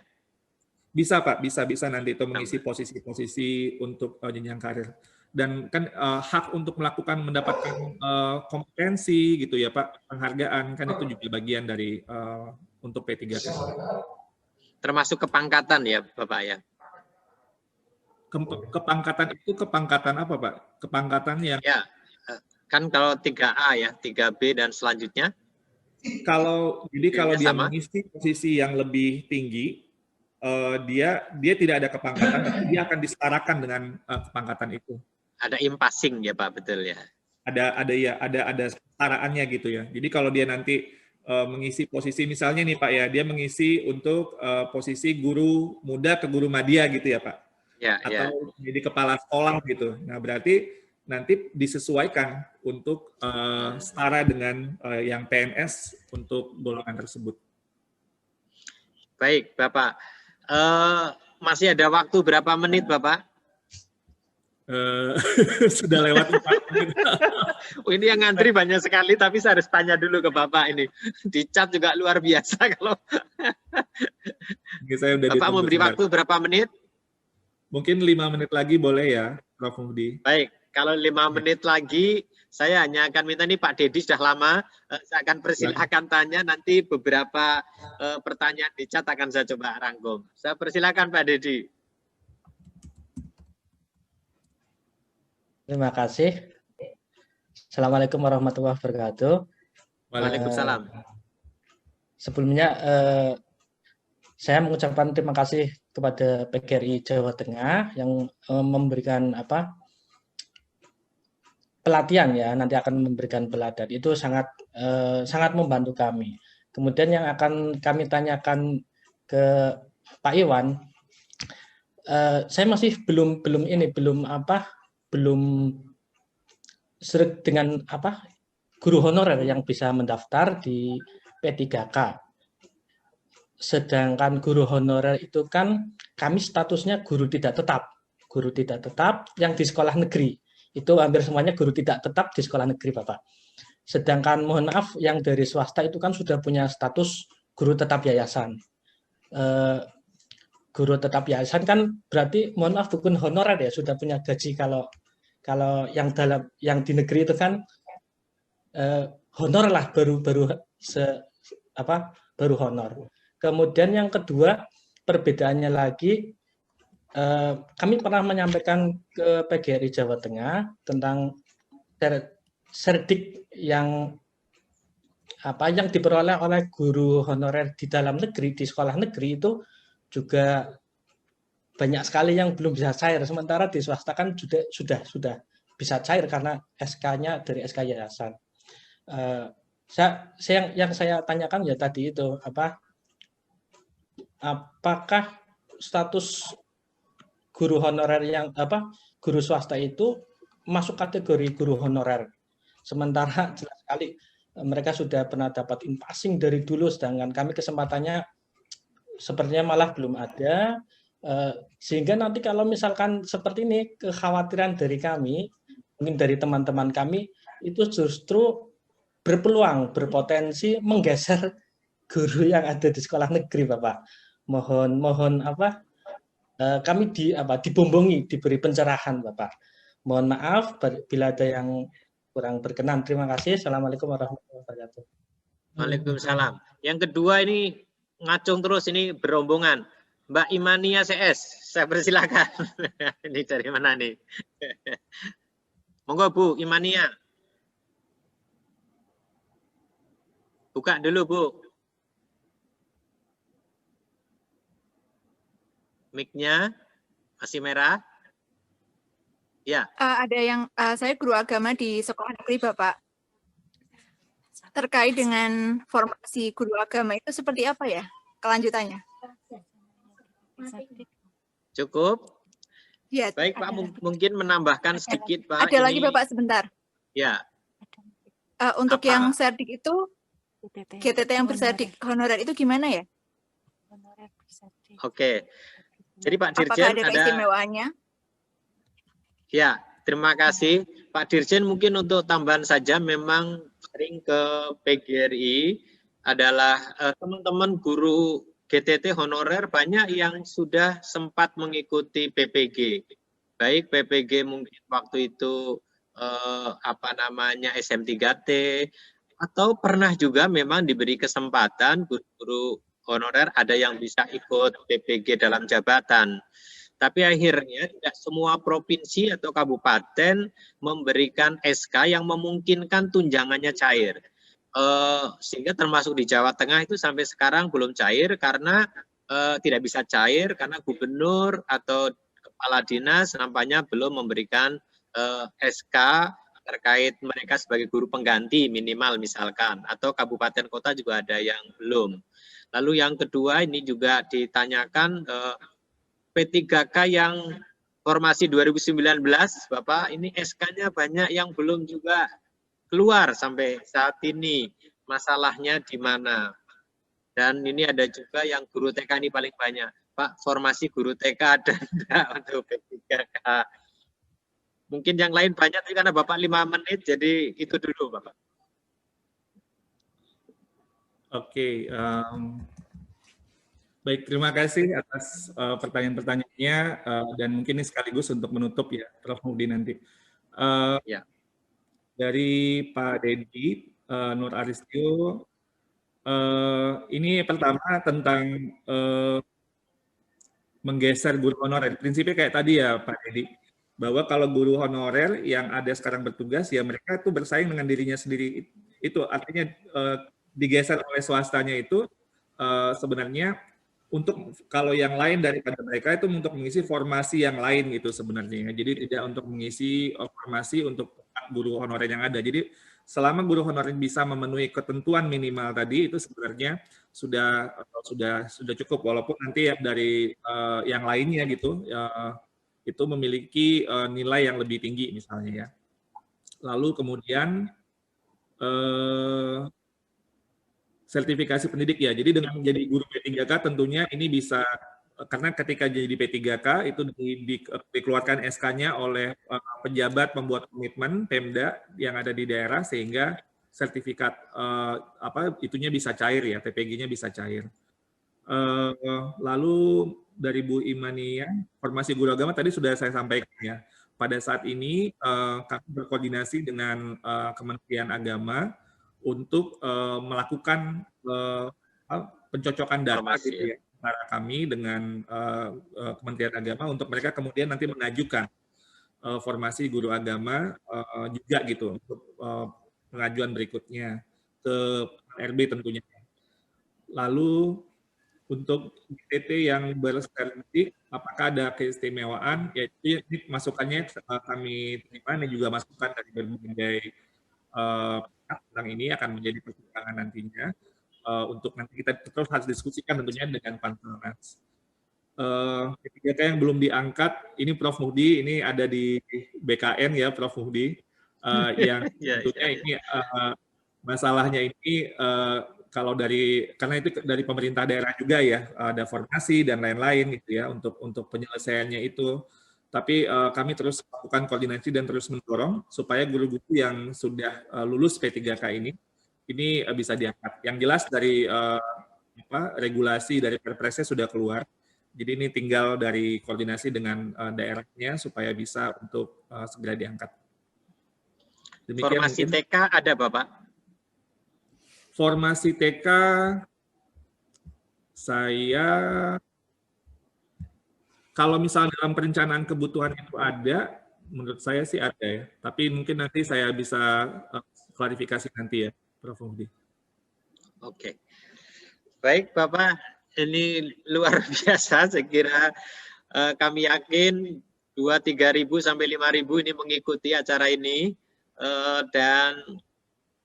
Bisa Pak, bisa nanti itu mengisi posisi-posisi untuk jenjang karir. Dan kan hak untuk mendapatkan kompetensi gitu ya Pak, penghargaan kan itu juga bagian dari untuk P3K.
Termasuk kepangkatan ya Bapak ya?
Kepangkatan itu kepangkatan apa Pak? Kepangkatan yang...
Ya, kan kalau 3A ya, 3B dan selanjutnya?
Kalau dia mengisi posisi yang lebih tinggi, dia tidak ada kepangkatan, tapi dia akan disetarakan dengan kepangkatan itu.
Ada impasing ya Pak, betul ya?
ada setaraannya gitu ya. Jadi kalau dia nanti mengisi posisi misalnya nih Pak ya, dia mengisi untuk posisi guru muda ke guru madya gitu ya Pak, atau jadi kepala sekolah gitu. Nah berarti nanti disesuaikan untuk setara dengan yang PNS untuk golongan tersebut.
Baik Bapak, masih ada waktu berapa menit Bapak?
Sudah lewat 4 menit.
Oh, ini yang ngantri banyak sekali, tapi saya harus tanya dulu ke Bapak ini. Di chat juga luar biasa kalau.
Saya udah
Bapak memberi waktu berapa menit?
Mungkin 5 menit lagi boleh ya, Prof. Muhdi.
Baik, kalau 5 menit lagi, saya hanya akan minta nih Pak Dedi sudah lama, saya akan persilakan tanya, nanti beberapa pertanyaan di chat akan saya coba rangkum. Saya persilakan Pak Dedi.
Terima kasih. Assalamualaikum warahmatullahi wabarakatuh.
Waalaikumsalam.
Sebelumnya saya mengucapkan terima kasih kepada PGRI Jawa Tengah yang memberikan pelatihan ya, nanti akan memberikan pelatihan. Itu sangat membantu kami. Kemudian yang akan kami tanyakan ke Pak Iwan, saya masih belum seret dengan guru honorer yang bisa mendaftar di P3K. Sedangkan guru honorer itu kan kami statusnya guru tidak tetap yang di sekolah negeri. Itu hampir semuanya guru tidak tetap di sekolah negeri, Bapak. Sedangkan mohon maaf yang dari swasta itu kan sudah punya status guru tetap yayasan. Guru tetap yayasan kan berarti mohon maaf bukan honorer ya, sudah punya gaji. Kalau yang di negeri itu kan honor lah, baru honor. Kemudian yang kedua, perbedaannya lagi, kami pernah menyampaikan ke PGRI Jawa Tengah tentang serdik yang diperoleh oleh guru honorer di dalam negeri, di sekolah negeri itu juga banyak sekali yang belum bisa cair, sementara di swasta kan sudah bisa cair karena SK-nya dari SK yayasan. Yang saya tanyakan ya tadi itu apakah status guru honorer guru swasta itu masuk kategori guru honorer, sementara jelas sekali mereka sudah pernah dapat in-passing dari dulu, sedangkan kami kesempatannya sepertinya malah belum ada. Sehingga nanti kalau misalkan seperti ini, kekhawatiran dari kami, mungkin dari teman-teman kami, itu justru berpotensi menggeser guru yang ada di sekolah negeri, Bapak. Mohon kami dibombongi, diberi pencerahan, Bapak. Mohon maaf bila ada yang kurang berkenan. Terima kasih. Assalamualaikum warahmatullahi wabarakatuh.
Waalaikumsalam. Yang kedua ini ngacung terus, ini berombongan. Mbak Imania CS, saya persilakan. Ini dari mana nih? Monggo Bu Imania. Buka dulu Bu. Mic-nya masih merah. Ya.
Ada yang saya guru agama di sekolah negeri Bapak. Terkait dengan formasi guru agama itu seperti apa ya kelanjutannya?
Cukup?
Ya.
Baik Pak, mungkin menambahkan sedikit Pak.
Ada lagi Bapak sebentar.
Ya.
Untuk yang serdik itu, GTT yang berserdik honorer itu gimana ya?
Oke. Jadi Pak Dirjen
apakah ada keistimewaannya?
Ya, terima kasih. Pak Dirjen mungkin untuk tambahan saja, memang sering ke PGRI adalah teman-teman guru GTT honorer banyak yang sudah sempat mengikuti PPG. Baik PPG mungkin waktu itu SM3T, atau pernah juga memang diberi kesempatan guru-guru honorer ada yang bisa ikut PPG dalam jabatan. Tapi akhirnya tidak semua provinsi atau kabupaten memberikan SK yang memungkinkan tunjangannya cair. Sehingga termasuk di Jawa Tengah itu sampai sekarang belum cair karena tidak bisa cair karena gubernur atau kepala dinas nampaknya belum memberikan SK terkait mereka sebagai guru pengganti minimal misalkan, atau kabupaten kota juga ada yang belum. Lalu yang kedua ini juga ditanyakan P3K yang formasi 2019, Bapak, ini SK-nya banyak yang belum juga keluar sampai saat ini. Masalahnya di mana? Dan ini ada juga yang guru TK ini paling banyak. Pak, formasi guru TK ada enggak untuk P3K? Mungkin yang lain banyak, tapi karena Bapak 5 menit, jadi itu dulu, Bapak.
Oke, baik, terima kasih atas pertanyaan-pertanyaannya, dan mungkin ini sekaligus untuk menutup ya, Prof. Muhdi nanti.
Ya.
Dari Pak Dedi, Nur Aristio, ini pertama tentang menggeser guru honorer. Prinsipnya kayak tadi ya Pak Dedi, bahwa kalau guru honorer yang ada sekarang bertugas, ya mereka itu bersaing dengan dirinya sendiri. Itu artinya digeser oleh swastanya itu sebenarnya untuk kalau yang lain daripada mereka itu untuk mengisi formasi yang lain gitu sebenarnya. Jadi tidak untuk mengisi formasi untuk guru honorer yang ada. Jadi selama guru honorer bisa memenuhi ketentuan minimal tadi itu sebenarnya sudah cukup, walaupun nanti ya dari yang lainnya gitu itu memiliki nilai yang lebih tinggi misalnya ya. Lalu kemudian sertifikasi pendidik ya. Jadi dengan menjadi guru P3K tentunya ini bisa, karena ketika jadi P3K itu dikeluarkan SK-nya oleh pejabat pembuat komitmen Pemda yang ada di daerah, sehingga sertifikat itunya bisa cair ya, TPG-nya bisa cair. Lalu dari Bu Imania, formasi guru agama tadi sudah saya sampaikan ya. Pada saat ini kami berkoordinasi dengan Kementerian Agama untuk melakukan pencocokan data gitu ya, antara kami dengan Kementerian Agama untuk mereka kemudian nanti mengajukan formasi guru agama juga gitu untuk pengajuan berikutnya ke RB tentunya. Lalu untuk GTT yang bersertifikat, apakah ada keistimewaan? Ya, ini masukannya kami terima, ini juga masukan dari berbagai tentang ini akan menjadi pertimbangan nantinya untuk nanti kita terus harus diskusikan tentunya dengan Panselnas. P3K yang belum diangkat, ini Prof. Muhdi, ini ada di BKN ya Prof. Muhdi, yang tentunya ini masalahnya ini kalau karena itu dari pemerintah daerah juga ya, ada formasi dan lain-lain gitu ya untuk penyelesaiannya itu. Tapi kami terus melakukan koordinasi dan terus mendorong supaya guru-guru yang sudah lulus P3K ini bisa diangkat. Yang jelas dari regulasi dari Perpresnya sudah keluar. Jadi ini tinggal dari koordinasi dengan daerahnya supaya bisa untuk segera diangkat. Demikian
formasi
mungkin.
TK ada Bapak?
Formasi TK saya, kalau misalnya dalam perencanaan kebutuhan itu ada, menurut saya sih ada ya. Tapi mungkin nanti saya bisa klarifikasi nanti ya, Prof. Muhdi.
Oke. Baik Bapak, ini luar biasa. Saya kira kami yakin 2.000-3.000 sampai 5.000 ini mengikuti acara ini, dan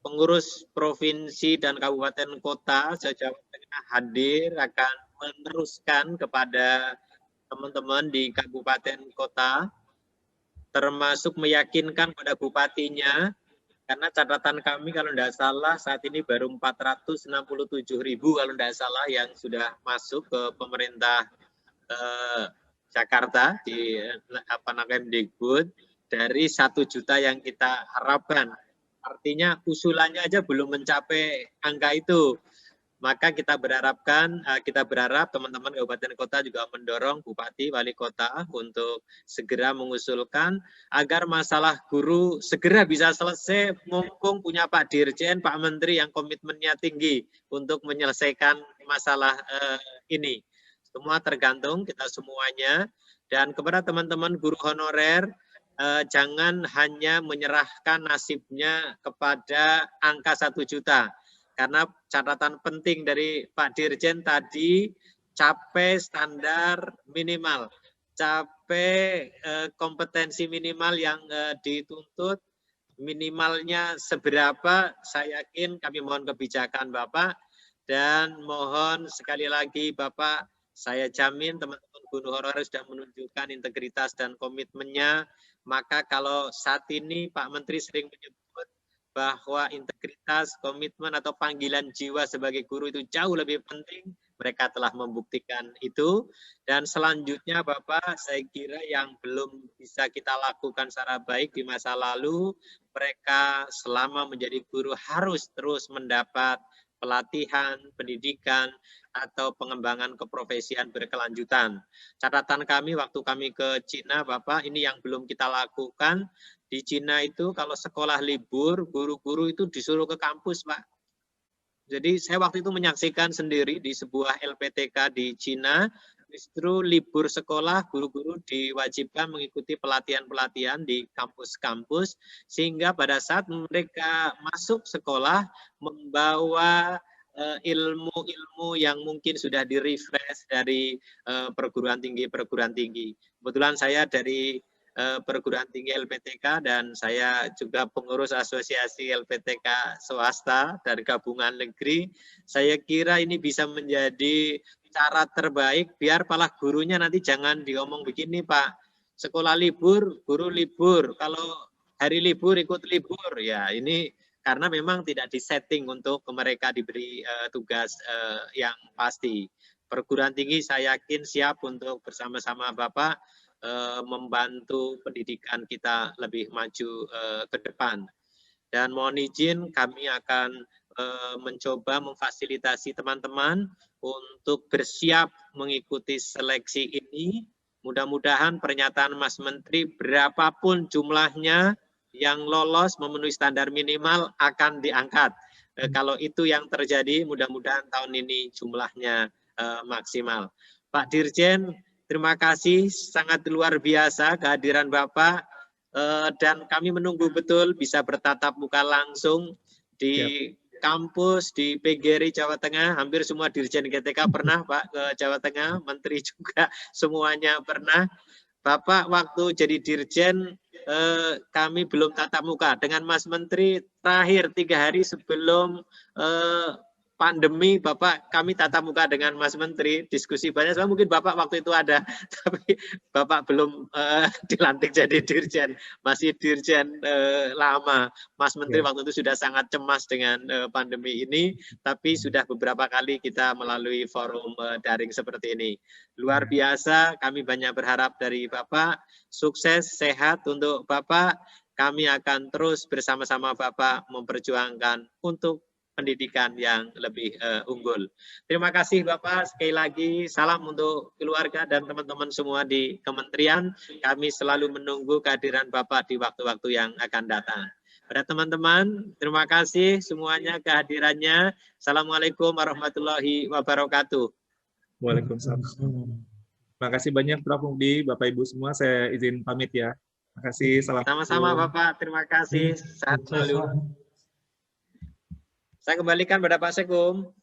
pengurus provinsi dan kabupaten kota se-Jawa Tengah hadir akan meneruskan kepada teman-teman di kabupaten kota, termasuk meyakinkan pada bupatinya, karena catatan kami kalau tidak salah saat ini baru 467.000 kalau tidak salah yang sudah masuk ke pemerintah Jakarta di Kemdikbud dari 1 juta yang kita harapkan. Artinya usulannya aja belum mencapai angka itu. Maka kita berharap teman-teman kabupaten kota juga mendorong bupati, wali kota untuk segera mengusulkan agar masalah guru segera bisa selesai, mumpung punya Pak Dirjen, Pak Menteri yang komitmennya tinggi untuk menyelesaikan masalah ini. Semua tergantung kita semuanya. Dan kepada teman-teman guru honorer, jangan hanya menyerahkan nasibnya kepada angka 1 juta. Karena catatan penting dari Pak Dirjen tadi, capai standar minimal, capai kompetensi minimal yang dituntut minimalnya seberapa, saya yakin kami mohon kebijakan Bapak, dan mohon sekali lagi Bapak, saya jamin teman-teman guru honorer sudah menunjukkan integritas dan komitmennya. Maka kalau saat ini Pak Menteri sering menyebut bahwa integritas, komitmen atau panggilan jiwa sebagai guru itu jauh lebih penting, mereka telah membuktikan itu. Dan selanjutnya Bapak, saya kira yang belum bisa kita lakukan secara baik di masa lalu, mereka selama menjadi guru harus terus mendapat pelatihan, pendidikan, atau pengembangan keprofesian berkelanjutan. Catatan kami waktu kami ke Cina, Bapak, ini yang belum kita lakukan. Di Cina itu kalau sekolah libur, guru-guru itu disuruh ke kampus, Pak. Jadi saya waktu itu menyaksikan sendiri di sebuah LPTK di Cina, justru libur sekolah, guru-guru diwajibkan mengikuti pelatihan-pelatihan di kampus-kampus, sehingga pada saat mereka masuk sekolah, membawa ilmu-ilmu yang mungkin sudah di-refresh dari perguruan tinggi. Kebetulan saya dari perguruan tinggi LPTK dan saya juga pengurus asosiasi LPTK swasta dari gabungan negeri. Saya kira ini bisa menjadi cara terbaik biar malah gurunya nanti jangan diomong begini Pak, sekolah libur, guru libur, kalau hari libur ikut libur, ya ini karena memang tidak disetting untuk mereka diberi tugas yang pasti. Perguruan tinggi saya yakin siap untuk bersama-sama Bapak membantu pendidikan kita lebih maju ke depan. Dan mohon izin kami akan mencoba memfasilitasi teman-teman untuk bersiap mengikuti seleksi ini. Mudah-mudahan pernyataan Mas Menteri berapapun jumlahnya yang lolos memenuhi standar minimal akan diangkat. Kalau itu yang terjadi, mudah-mudahan tahun ini jumlahnya maksimal. Pak Dirjen, terima kasih, sangat luar biasa kehadiran Bapak, dan kami menunggu betul bisa bertatap muka langsung di kampus, di PGRI Jawa Tengah. Hampir semua Dirjen GTK pernah Pak ke Jawa Tengah, Menteri juga semuanya pernah. Bapak waktu jadi Dirjen, kami belum tatap muka. Dengan Mas Menteri terakhir 3 hari sebelum pandemi, Bapak kami tatap muka dengan Mas Menteri, diskusi banyak, soalnya mungkin Bapak waktu itu ada, tapi Bapak belum dilantik jadi Dirjen, masih Dirjen lama. Mas Menteri waktu itu sudah sangat cemas dengan pandemi ini, tapi sudah beberapa kali kita melalui forum daring seperti ini. Luar biasa, kami banyak berharap dari Bapak, sukses, sehat untuk Bapak, kami akan terus bersama-sama Bapak memperjuangkan untuk pendidikan yang lebih unggul. Terima kasih Bapak, sekali lagi salam untuk keluarga dan teman-teman semua di kementerian. Kami selalu menunggu kehadiran Bapak di waktu-waktu yang akan datang. Pada teman-teman, terima kasih semuanya kehadirannya. Assalamualaikum warahmatullahi wabarakatuh.
Waalaikumsalam. Terima kasih banyak Prof. Mukdi, Bapak Ibu semua, saya izin pamit ya. Terima kasih, salam.
Sama-sama Bapak, terima kasih. Sehat selalu. Saya kembalikan pada Pak Sekum.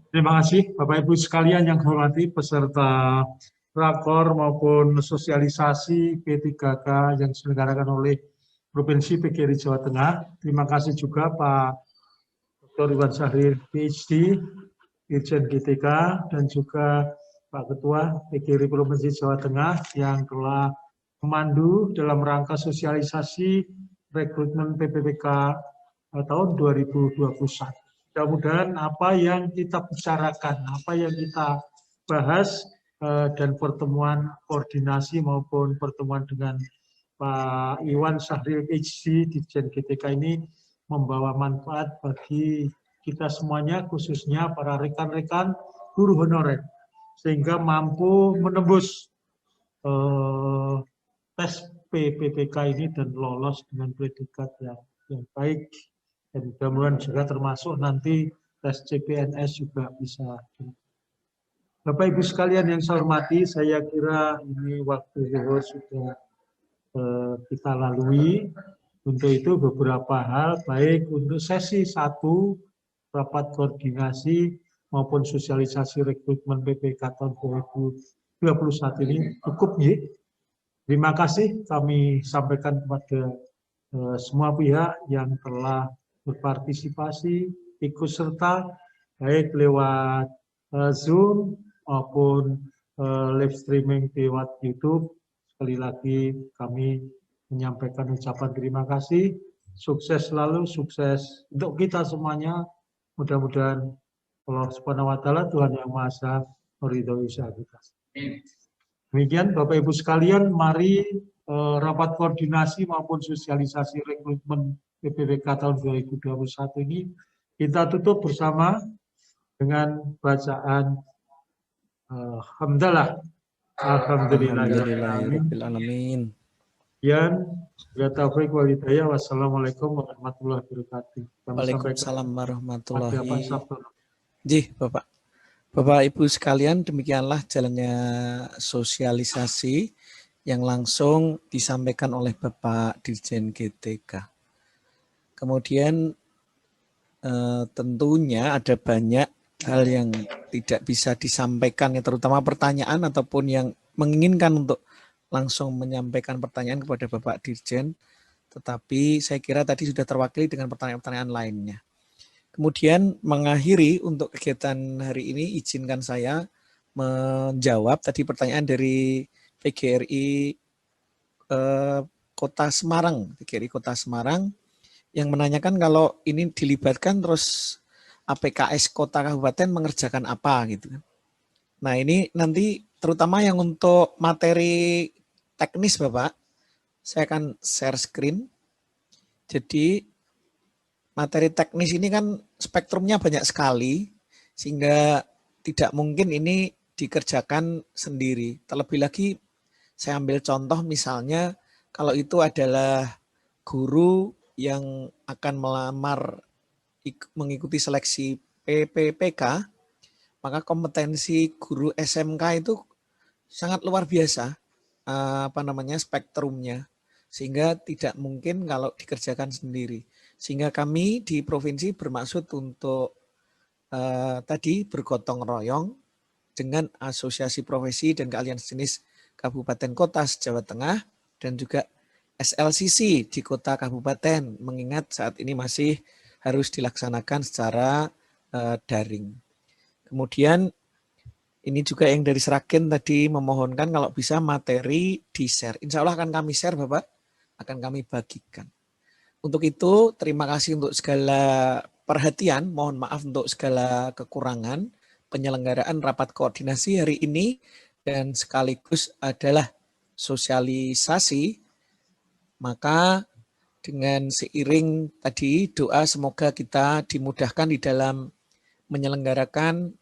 Terima kasih Bapak Ibu sekalian yang hormati peserta rakor maupun sosialisasi P3K yang diselenggarakan oleh Provinsi PGRI Jawa Tengah. Terima kasih juga Pak Dr. Iwan Syahrir PhD, Dirjen GTK, dan juga Pak Ketua PGRI Provinsi Jawa Tengah yang telah memandu dalam rangka sosialisasi rekrutmen PPPK tahun 2021. Mudah-mudahan apa yang kita bicarakan, apa yang kita bahas, dan pertemuan koordinasi maupun pertemuan dengan Pak Iwan Syahrir PhD Dirjen GTK ini membawa manfaat bagi kita semuanya, khususnya para rekan-rekan guru honorer, sehingga mampu menembus tes PPPK ini dan lolos dengan predikat yang baik. Dan mudah-mudahan juga termasuk nanti tes CPNS juga bisa. Bapak Ibu sekalian yang saya hormati, saya kira ini waktu zuhur sudah kita lalui. Untuk itu beberapa hal, baik untuk sesi 1, rapat koordinasi maupun sosialisasi rekrutmen PPK tahun 2021 ini cukup ya. Terima kasih kami sampaikan kepada semua pihak yang telah berpartisipasi, ikut serta, baik lewat Zoom maupun live streaming lewat YouTube. Sekali lagi kami menyampaikan ucapan terima kasih. Sukses selalu, sukses untuk kita semuanya. Mudah-mudahan Allah Subhanahu wa Ta'ala, Tuhan Yang Maha Esa, meridhoi usaha kita. Demikian Bapak Ibu sekalian, mari rapat koordinasi maupun sosialisasi rekrutmen PPWK tahun 2021 ini kita tutup bersama dengan bacaan hamdalah.
Alhamdulillahirrahmanirrahim.
Yan, ya taufiq wal hidayah. Wassalamualaikum warahmatullahi wabarakatuh.
Waalaikumsalam warahmatullahi wabarakatuh. Bapak. Bapak Ibu sekalian, demikianlah jalannya sosialisasi yang langsung disampaikan oleh Bapak Dirjen GTK. Kemudian tentunya ada banyak hal yang tidak bisa disampaikan, ya, terutama pertanyaan ataupun yang menginginkan untuk langsung menyampaikan pertanyaan kepada Bapak Dirjen, tetapi saya kira tadi sudah terwakili dengan pertanyaan-pertanyaan lainnya. Kemudian mengakhiri untuk kegiatan hari ini, izinkan saya menjawab tadi pertanyaan dari PGRI Kota Semarang, PGRI Kota Semarang, yang menanyakan kalau ini dilibatkan terus APKS Kota Kabupaten mengerjakan apa gitu. Nah ini nanti terutama yang untuk materi teknis Bapak, saya akan share screen. Jadi materi teknis ini kan spektrumnya banyak sekali, sehingga tidak mungkin ini dikerjakan sendiri. Terlebih lagi saya ambil contoh misalnya kalau itu adalah guru yang akan melamar mengikuti seleksi PPPK, maka kompetensi guru SMK itu sangat luar biasa, spektrumnya, sehingga tidak mungkin kalau dikerjakan sendiri. Sehingga kami di provinsi bermaksud untuk tadi bergotong royong dengan asosiasi profesi dan keahlian sejenis Kabupaten Kota Jawa Tengah dan juga SLCC di kota kabupaten, mengingat saat ini masih harus dilaksanakan secara daring. Kemudian ini juga yang dari Seragen tadi memohonkan kalau bisa materi di-share. Insya Allah akan kami share Bapak, akan kami bagikan. Untuk itu, terima kasih untuk segala perhatian. Mohon maaf untuk segala kekurangan penyelenggaraan rapat koordinasi hari ini dan sekaligus adalah sosialisasi. Maka dengan seiring tadi doa semoga kita dimudahkan di dalam menyelenggarakan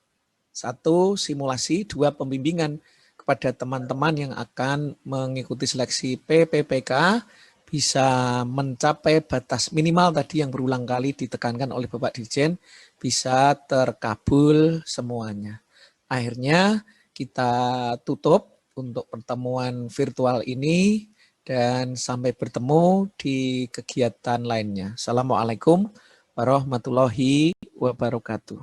1. simulasi, 2. pembimbingan kepada teman-teman yang akan mengikuti seleksi PPPK, bisa mencapai batas minimal tadi yang berulang kali ditekankan oleh Bapak Dirjen, bisa terkabul semuanya. Akhirnya kita tutup untuk pertemuan virtual ini dan sampai bertemu di kegiatan lainnya. Assalamualaikum warahmatullahi wabarakatuh.